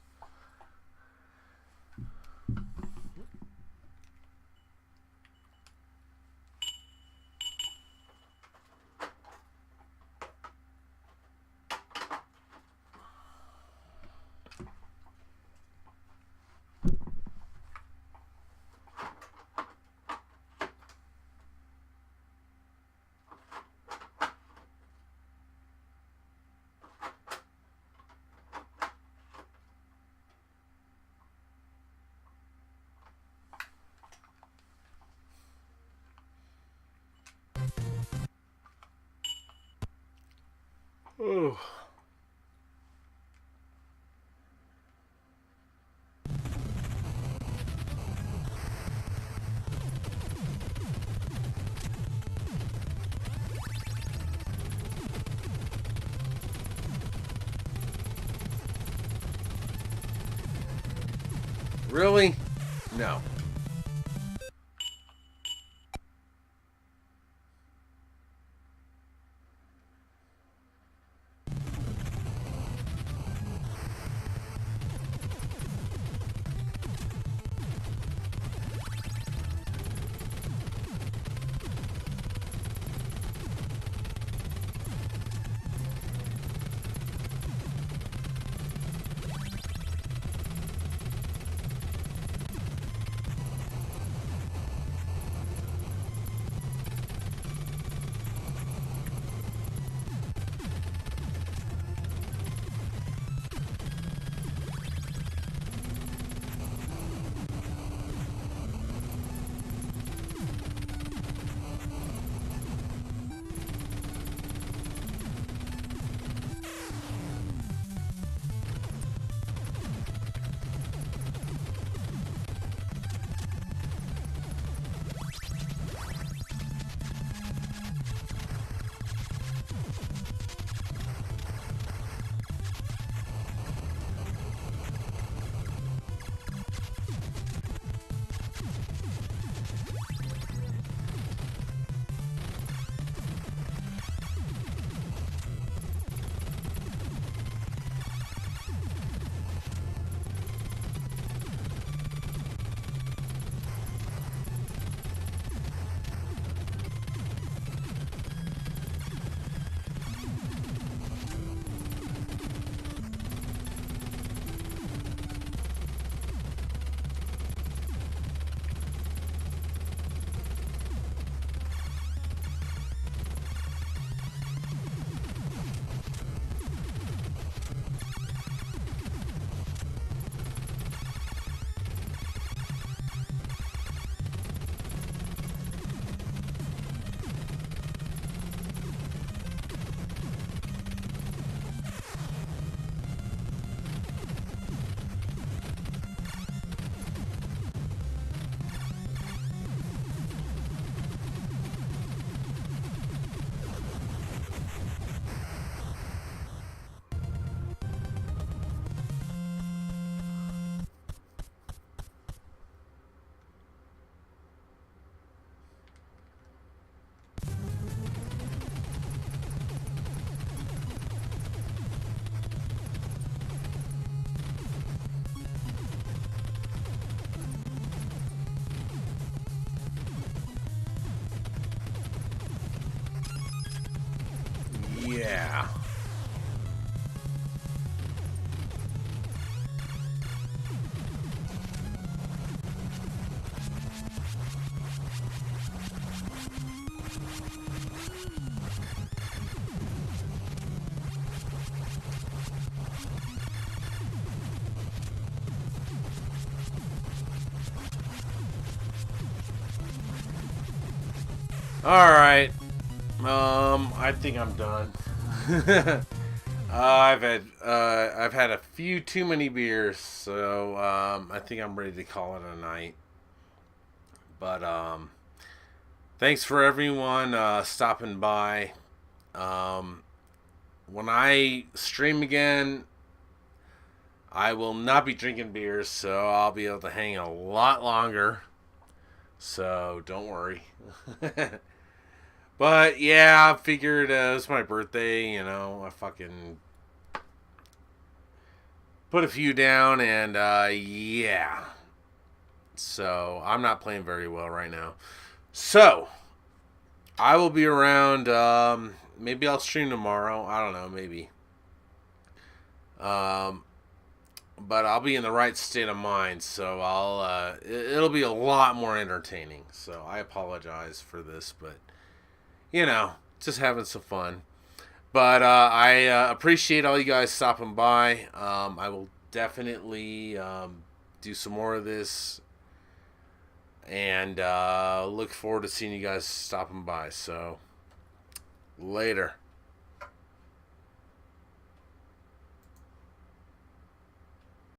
Speaker 1: Oh. Really? No. Yeah. Alright. I think I'm done. I've had a few too many beers, so I think I'm ready to call it a night. But thanks for everyone stopping by. Um, when I stream again, I will not be drinking beers, so I'll be able to hang a lot longer. So don't worry. But yeah, I figured it's my birthday, I fucking put a few down, and yeah. So I'm not playing very well right now. So I will be around. Maybe I'll stream tomorrow. I don't know, maybe. Um, but I'll be in the right state of mind, so it'll be a lot more entertaining. So I apologize for this, but just having some fun. But I appreciate all you guys stopping by. I will definitely do some more of this, and look forward to seeing you guys stopping by. So later.